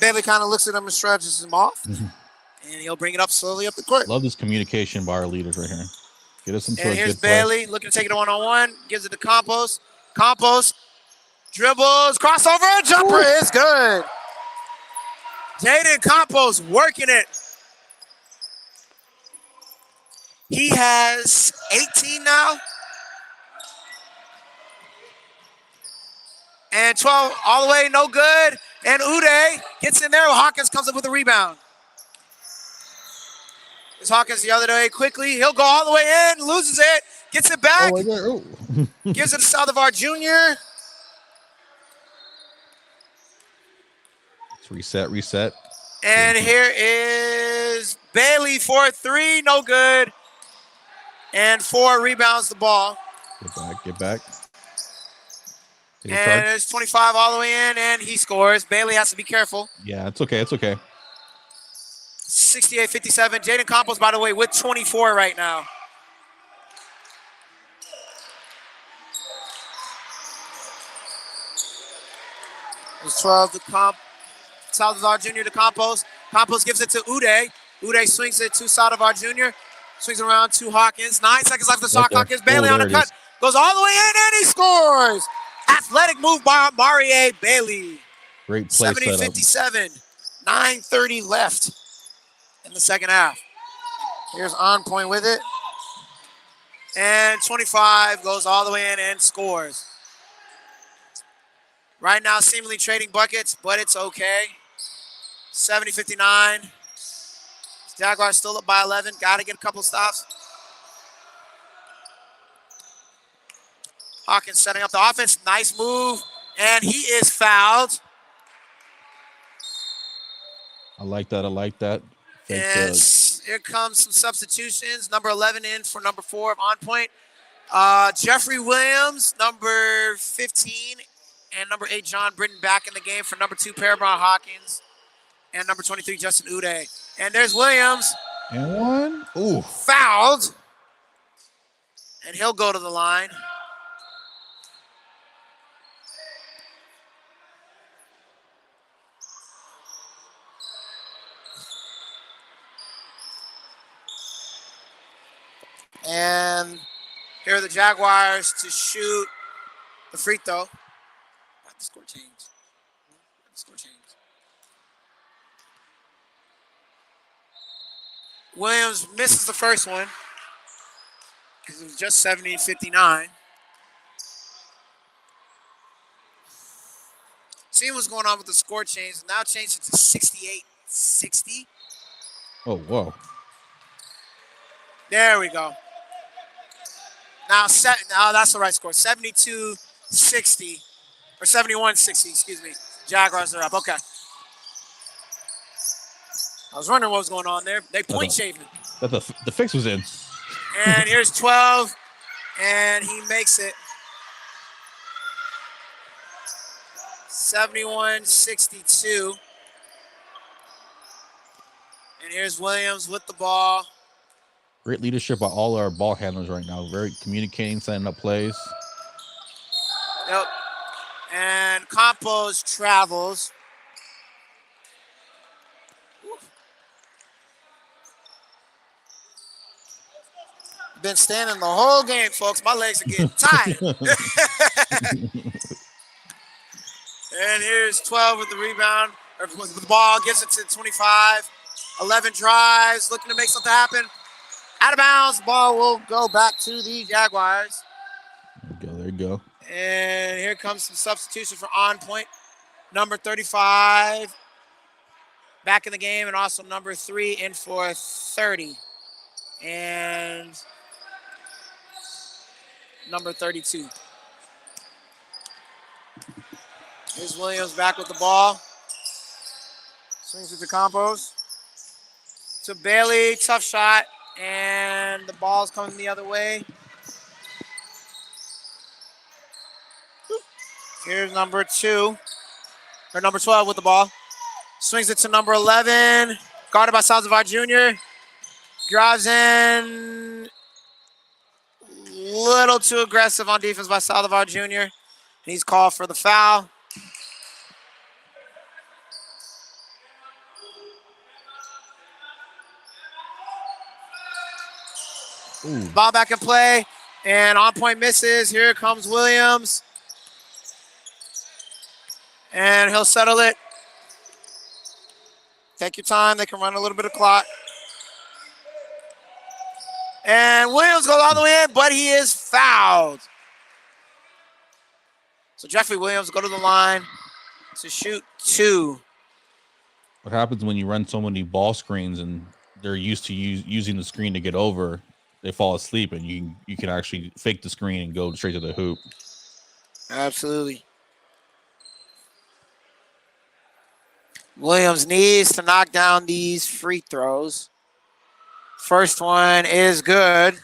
Bailey kind of looks at him and stretches him off. And he'll bring it up slowly up the court. Love this communication by our leaders right here. Get us into and a here's good Bailey play. looking to take it one-on-one. Gives it to Campos. Campos dribbles, crossover, jumper is good. Jaden Campos working it. He has 18 now. And 12 all the way, no good. And Uday gets in there. Hawkins comes up with a rebound. It's Hawkins the other way quickly. He'll go all the way in, loses it, gets it back. Gives it to Saldivar Jr. Let's reset. And here is Bailey for 3, no good. And 4 rebounds the ball. Get back. And it's 25 all the way in, and he scores. Bailey has to be careful. Yeah, it's okay. 68-57. Jaden Campos, by the way, with 24 right now. It's 12 to Saldivar Jr. to Campos. Campos gives it to Uday. Uday swings it to Saldivar Jr. Swings around to Hawkins. 9 seconds left to shot clock. Bailey on the cut. Goes all the way in, and he scores. Athletic move by Marie Bailey. Great play 70-57. 9:30 left in the second half. Here's OnPoint with it. And 25 goes all the way in and scores. Right now, seemingly trading buckets, but it's okay. 70-59. Jaguars still up by 11. Got to get a couple stops. Hawkins setting up the offense. Nice move. And he is fouled. I like that. And here comes some substitutions. Number 11 in for number 4 of OnPoint. Jeffrey Williams, number 15. And number 8, John Britton, back in the game for number 2, Parabon Hawkins. And number 23, Justin Uday. And there's Williams. And one. Ooh. Fouled. And he'll go to the line. And here are the Jaguars to shoot the free throw. Got the score change. Williams misses the first one because it was just 70-59. Seeing what's going on with the score change. Now changed it to 68-60. Oh, whoa. There we go. Now that's the right score. 72-60 or 71-60, excuse me. Jaguars are up. Okay. I was wondering what was going on there. They point shaving. The fix was in. And here's 12, and he makes it. 71-62. And here's Williams with the ball. Great leadership by all our ball handlers right now. Very communicating, setting up plays. Yep. And Campos travels. Been standing the whole game, folks. My legs are getting tired. And here's 12 with the rebound, or with the ball, gets it to 25. 11 drives, looking to make something happen. Out of bounds, ball will go back to the Jaguars. There you go. And here comes some substitution for OnPoint. Number 35 back in the game, and also number 3 in for 30. And number 32. Here's Williams back with the ball. Swings it to Campos. To Bailey, tough shot, and the ball's coming the other way. Here's number 12 with the ball. Swings it to number 11, guarded by Salazar Jr. Drives in, little too aggressive on defense by Salazar Jr. He's called for the foul. Ooh. Ball back in play, and OnPoint misses. Here comes Williams. And he'll settle it. Take your time. They can run a little bit of clock. And Williams goes all the way in, but he is fouled. So Jeffrey Williams go to the line to shoot 2. What happens when you run so many ball screens and they're used to using the screen to get over, they fall asleep, and you can actually fake the screen and go straight to the hoop. Absolutely. Williams needs to knock down these free throws. First one is good.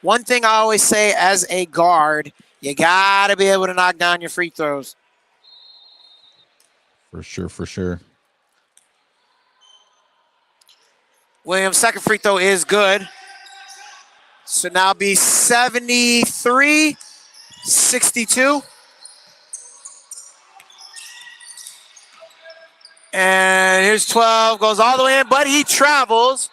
One thing I always say as a guard, you got to be able to knock down your free throws. For sure, for sure. Williams' second free throw is good. So now be 73-62. And here's 12, goes all the way in, but he travels.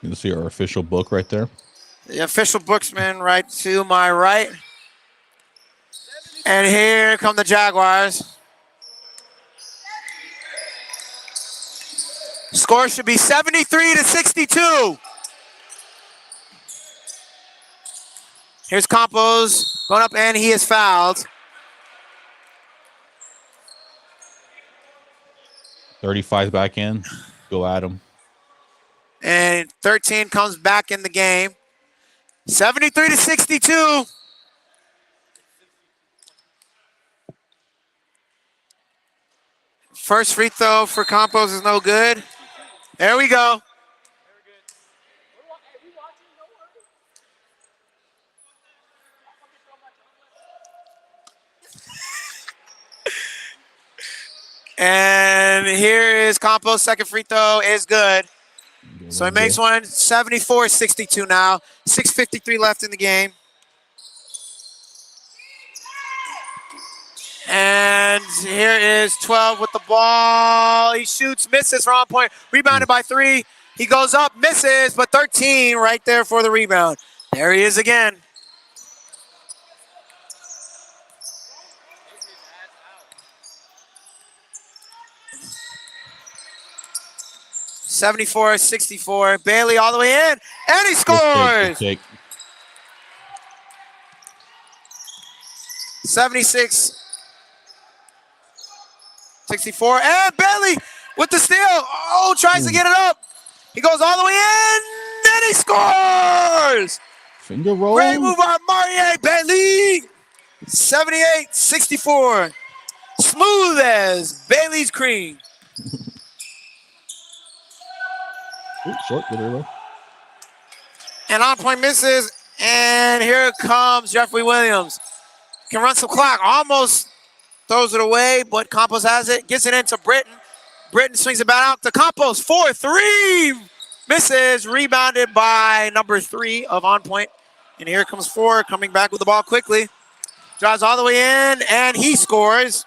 You can see our official book right there. The official booksman right to my right. And here come the Jaguars. Score should be 73-62. Here's Campos going up, and he is fouled. 35 back in. Go at him. And 13 comes back in the game. 73-62. First free throw for Campos is no good. There we go. And here is Campos' second free throw is good. So he makes one. 74-62 now. 6:53 left in the game. And here is 12 with the ball. He shoots, misses for OnPoint. Rebounded by 3. He goes up, misses, but 13 right there for the rebound. There he is again. (74-64). Bailey all the way in, and he scores. 76-64, and Bailey with the steal. Oh, tries to get it up. He goes all the way in, and he scores. Finger roll. Great move by Marie Bailey. 78-64. Smooth as Bailey's cream. Ooh, short, good. And OnPoint misses, and here comes Jeffrey Williams. Can run some clock, almost throws it away, but Campos has it, gets it into Britton. Britton swings it back out to Campos, 4-3, misses, rebounded by number 3 of OnPoint. And here comes 4, coming back with the ball quickly. Drives all the way in, and he scores.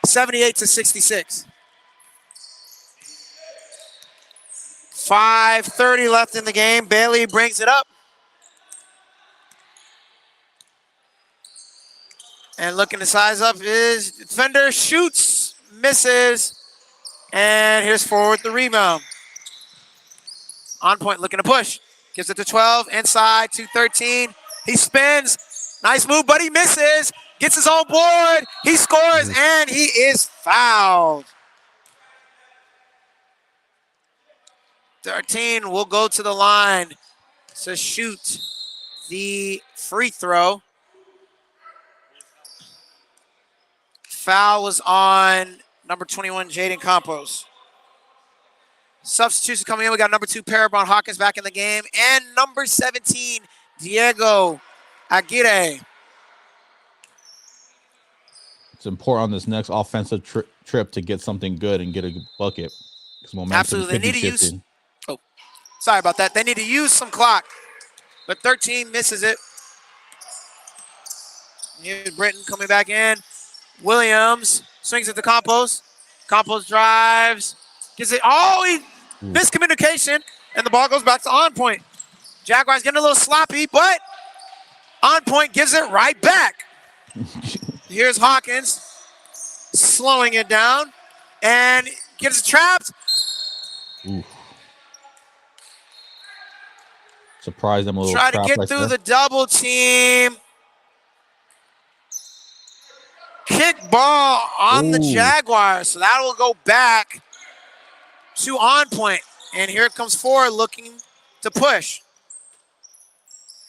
78-66. 5:30 left in the game. Bailey brings it up. And looking to size up his defender, shoots, misses. And here's forward the rebound. OnPoint looking to push. Gives it to 12, inside to 13. He spins. Nice move, but he misses. Gets his own board. He scores, and he is fouled. 13 will go to the line to shoot the free throw. Foul was on number 21, Jaden Campos. Substitution coming in. We got number 2, Parabon Hawkins back in the game. And number 17, Diego Aguirre. It's important on this next offensive trip to get something good and get a bucket. Because momentum Absolutely. could They be need to shifted. use. Oh, sorry about that. They need to use some clock. But 13 misses it. Here's Britton coming back in. Williams swings it to Campos. Campos drives. Gets it. Oh, he miscommunication. And the ball goes back to OnPoint. Jaguars getting a little sloppy, but OnPoint gives it right back. Here's Hawkins slowing it down and gets it trapped. Ooh. Surprised them a little. Try to get right through there. the double team. Kick ball on the Jaguars. So that will go back to OnPoint. And here comes forward looking to push.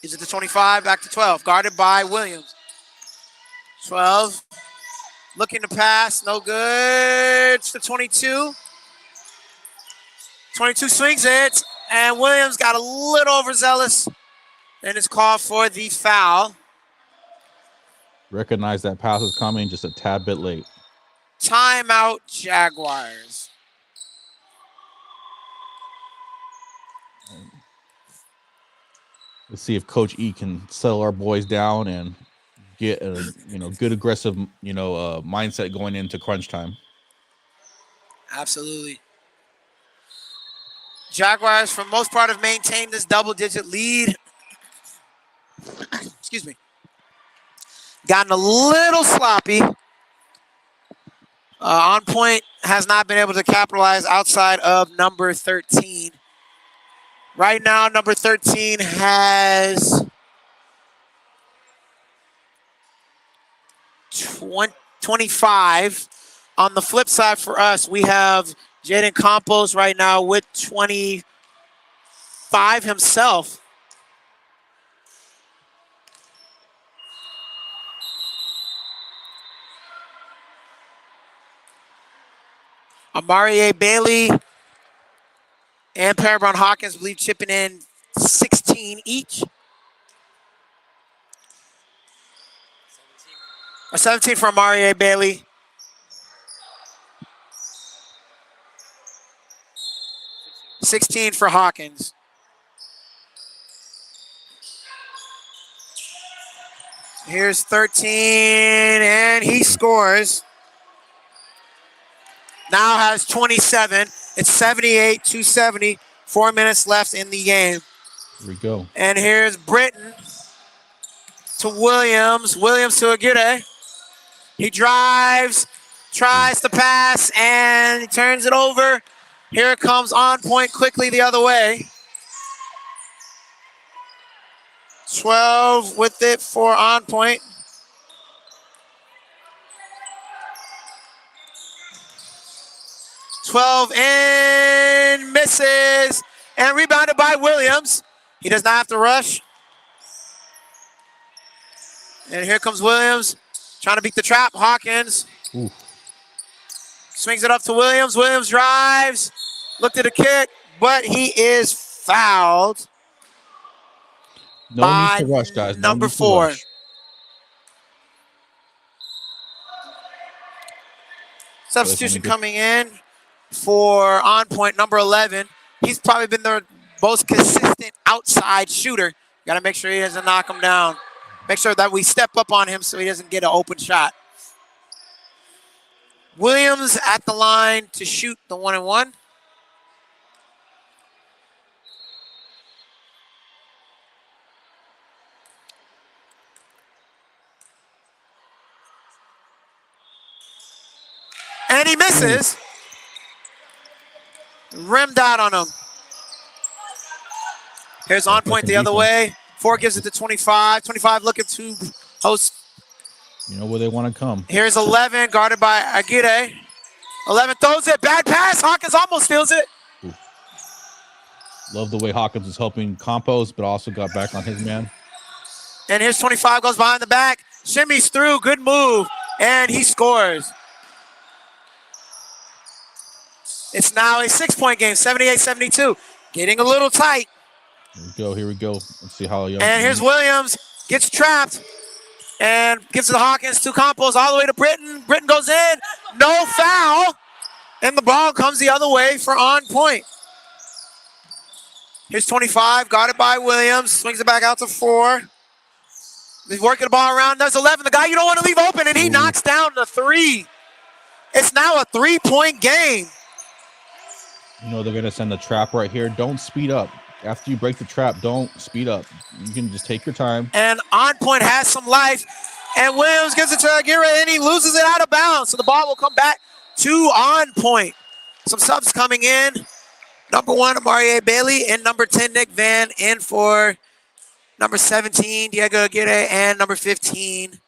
Is it to 25, back to 12. Guarded by Williams. 12. Looking to pass, no good. It's to 22. 22 swings it. And Williams got a little overzealous. And it's called for the foul. Recognize that pass is coming, just a tad bit late. Timeout, Jaguars. Let's see if Coach E can settle our boys down and get a good aggressive mindset going into crunch time. Absolutely. Jaguars, for most part, have maintained this double-digit lead. Excuse me. Gotten a little sloppy. OnPoint has not been able to capitalize outside of number 13. Right now, number 13 has 25. On the flip side for us, we have Jaden Campos right now with 25 himself. Amari Bailey and Parabon Hawkins, I believe, chipping in 16 each. 17 for Amari Bailey. 16 for Hawkins. Here's 13, and he scores. Now has 27. It's 78-70. 4 minutes left in the game. Here we go. And here's Britton to Williams. Williams to Aguirre. He drives, tries to pass, and he turns it over. Here comes OnPoint quickly the other way. 12 with it for OnPoint. And misses, and rebounded by Williams. He does not have to rush. And here comes Williams, trying to beat the trap. Hawkins swings it up to Williams. Williams drives, looked at a kick, but he is fouled. No need to rush, guys. Number 4. Substitution coming in for OnPoint, number 11. He's probably been the most consistent outside shooter. Got to make sure he doesn't knock him down. Make sure that we step up on him so he doesn't get an open shot. Williams at the line to shoot the 1-and-1. And he misses. Rimmed out on him. Here's OnPoint the other way. 4 gives it to 25. 25 looking to host. You know where they want to come. Here's 11, guarded by Aguirre. 11 throws it. Bad pass. Hawkins almost steals it. Ooh. Love the way Hawkins is helping Campos, but also got back on his man. And here's 25, goes behind the back. Shimmies through. Good move. And he scores. It's now a 6-point game, 78-72. Getting a little tight. Here we go. Let's see how young. And here's Williams. Gets trapped. And gives it to Hawkins to Campos all the way to Britton. Britton goes in. No foul. And the ball comes the other way for OnPoint. Here's 25, guarded by Williams. Swings it back out to 4. He's working the ball around. There's 11, the guy you don't want to leave open, and he knocks down the 3. It's now a 3-point game. You know they're going to send a trap right here. Don't speed up. After you break the trap, don't speed up. You can just take your time. And OnPoint has some life. And Williams gives it to Aguirre, and he loses it out of bounds. So the ball will come back to OnPoint. Some subs coming in. Number 1, Amari Bailey, and number 10, Nick Van, in for number 17, Diego Aguirre, and number 15,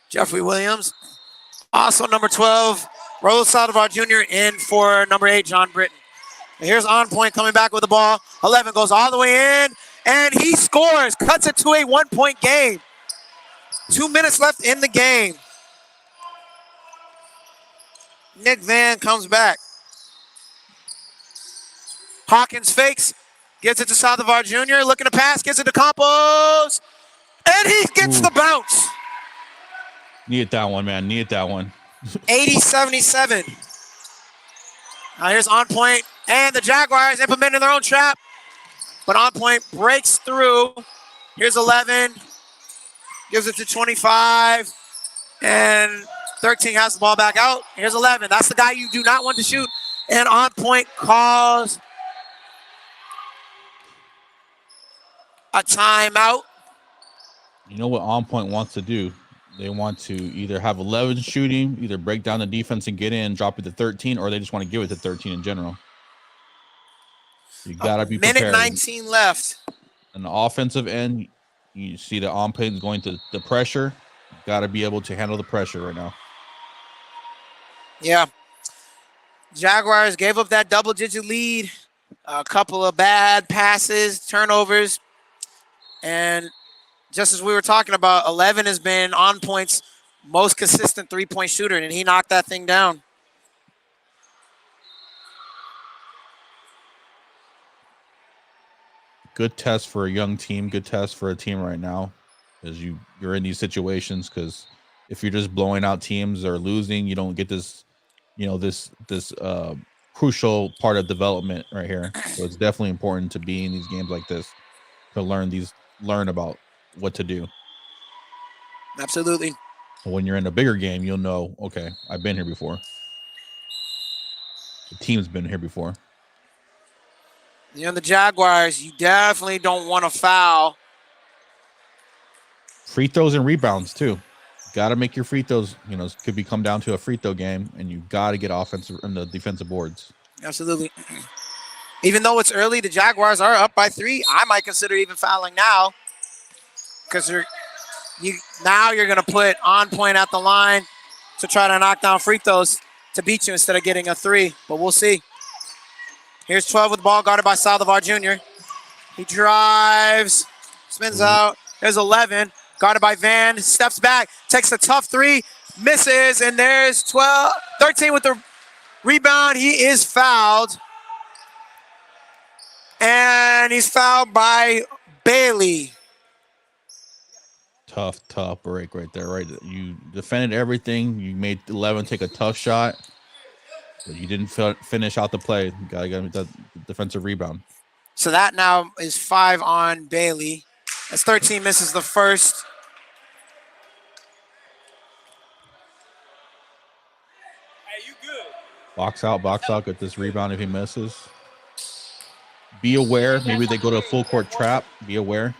Jeffrey Williams. Also number 12, Raul Saldivar Jr. in for number 8, John Britton. And here's OnPoint coming back with the ball. 11 goes all the way in, and he scores. Cuts it to a 1-point game. 2 minutes left in the game. Nick Van comes back. Hawkins fakes, gives it to Saldivar Jr., looking to pass, gives it to Campos, and he gets the bounce. Need that one, man. Need that one. 80-77. Now here's OnPoint, and the Jaguars implementing their own trap, but OnPoint breaks through. Here's 11, gives it to 25, and 13 has the ball back out. Here's 11. That's the guy you do not want to shoot, and OnPoint calls a timeout. You know what OnPoint wants to do? They want to either have 11 shooting, either break down the defense and get in, drop it to 13, or they just want to give it to 13 in general. You gotta be prepared. Minute 19 left. On the offensive end, you see the OnPoint is going to the pressure. You gotta be able to handle the pressure right now. Yeah. Jaguars gave up that double-digit lead. A couple of bad passes, turnovers. And just as we were talking about, 11 has been OnPoint's most consistent three-point shooter, and he knocked that thing down. Good test for a young team. Good test for a team right now, as you're in these situations. Because if you're just blowing out teams or losing, you don't get this, this crucial part of development right here. So it's definitely important to be in these games like this to learn about what to do. Absolutely. So when you're in a bigger game, you'll know, okay, I've been here before. The team's been here before. The Jaguars, you definitely don't want to foul. Free throws and rebounds too. Got to make your free throws. It could come down to a free throw game, and you got to get offensive and the defensive boards. Absolutely. Even though it's early, the Jaguars are up by 3. I might consider even fouling now, because you're going to put OnPoint at the line to try to knock down free throws to beat you instead of getting a 3. But we'll see. Here's 12 with the ball, guarded by Saldivar Jr. He drives, spins out. There's 11, guarded by Van, steps back, takes a tough 3, misses, and there's 13 with the rebound. He is fouled. And he's fouled by Bailey. Tough break right there. Right, you defended everything. You made 11 take a tough shot, but you didn't finish out the play. You gotta get the defensive rebound. So that now is 5 on Bailey. As 13 misses the first. Hey, you good? Box out. Get this rebound if he misses. Be aware. Maybe they go to a full court trap. Be aware.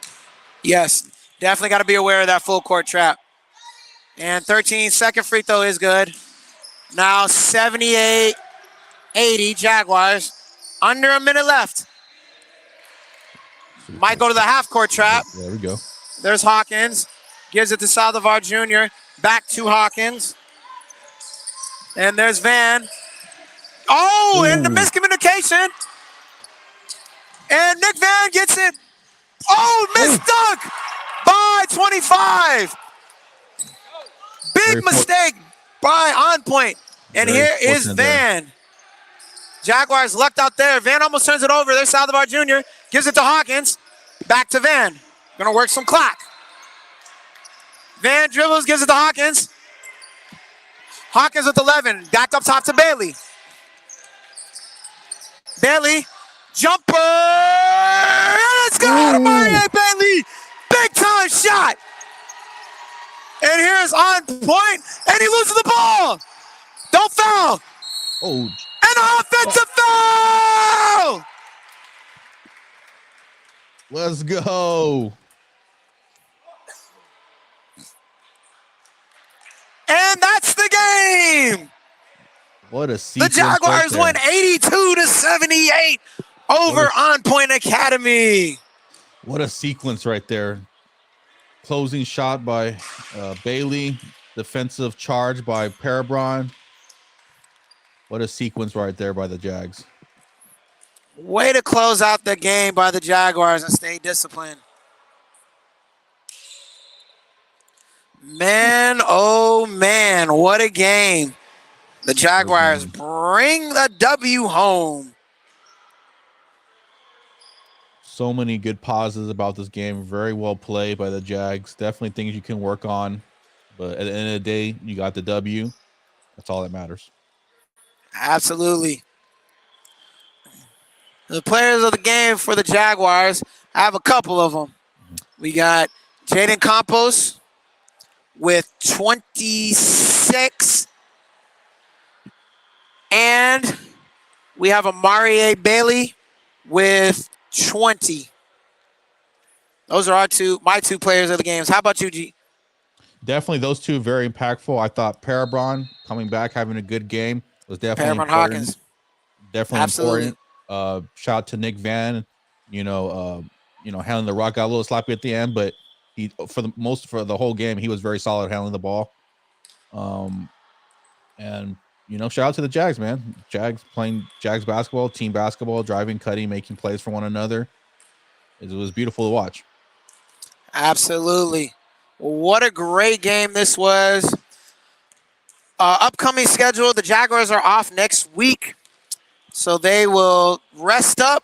Yes, definitely got to be aware of that full court trap. And 13, second free throw is good. Now 78-80 Jaguars. Under a minute left. Might go to the half-court trap. There we go. There's Hawkins. Gives it to Saldivar Jr. Back to Hawkins. And there's Van. Oh, and the miscommunication. And Nick Van gets it. Oh, missed dunk by 25. Big mistake by OnPoint. And here is Van. Jaguars lucked out there. Van almost turns it over. There's Saldivar Jr. Gives it to Hawkins. Back to Van. Gonna work some clock. Van dribbles, gives it to Hawkins. Hawkins with 11. Back up top to Bailey. Bailey. Jumper. Let's go. Mario Bailey. Big time shot. And here's OnPoint. And he loses the ball. Don't foul. Oh. An offensive foul! Let's go. And that's the game. What a sequence. The Jaguars win 82-78 over OnPoint Academy. What a sequence right there. Closing shot by Bailey. Defensive charge by Parabron. What a sequence right there by the Jags. Way to close out the game by the Jaguars and stay disciplined. Man, oh man, what a game. The Jaguars bring the W home. So many good pauses about this game. Very well played by the Jags. Definitely things you can work on. But at the end of the day, you got the W. That's all that matters. Absolutely. The players of the game for the Jaguars, I have a couple of them. We got Jaden Campos with 26. And we have Amari Bailey with 20. Those are my two players of the games. How about you, G? Definitely those two very impactful. I thought Parabron coming back, having a good game was definitely Parabron important. Hawkins. Definitely Absolutely. important. Shout out to Nick Van, handling the rock, got a little sloppy at the end, but he for the whole game, he was very solid handling the ball. And shout out to the Jags, man. Jags playing Jags basketball, team basketball, driving, cutting, making plays for one another. It was beautiful to watch. Absolutely. What a great game this was. Upcoming schedule, the Jaguars are off next week. So they will rest up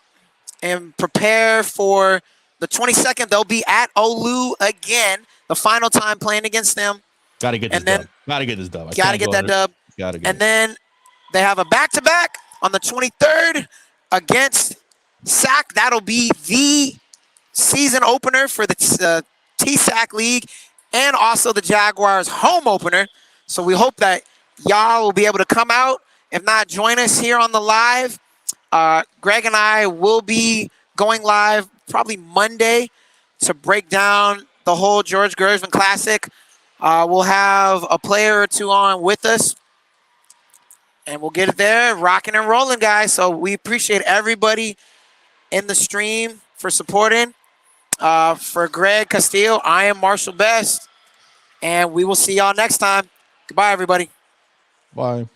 and prepare for the 22nd. They'll be at Olu again, the final time playing against them. Got to get this dub. Got to get this dub. Got to get that dub. And then they have a back-to-back on the 23rd against SAC. That'll be the season opener for the TSAC League and also the Jaguars home opener. So we hope that y'all will be able to come out. If not, join us here on the live. Greg and I will be going live probably Monday to break down the whole George Gervin Classic. We'll have a player or two on with us. And we'll get it there, rocking and rolling, guys. So we appreciate everybody in the stream for supporting. For Greg Castillo, I am Marshall Best. And we will see y'all next time. Goodbye, everybody. Bye.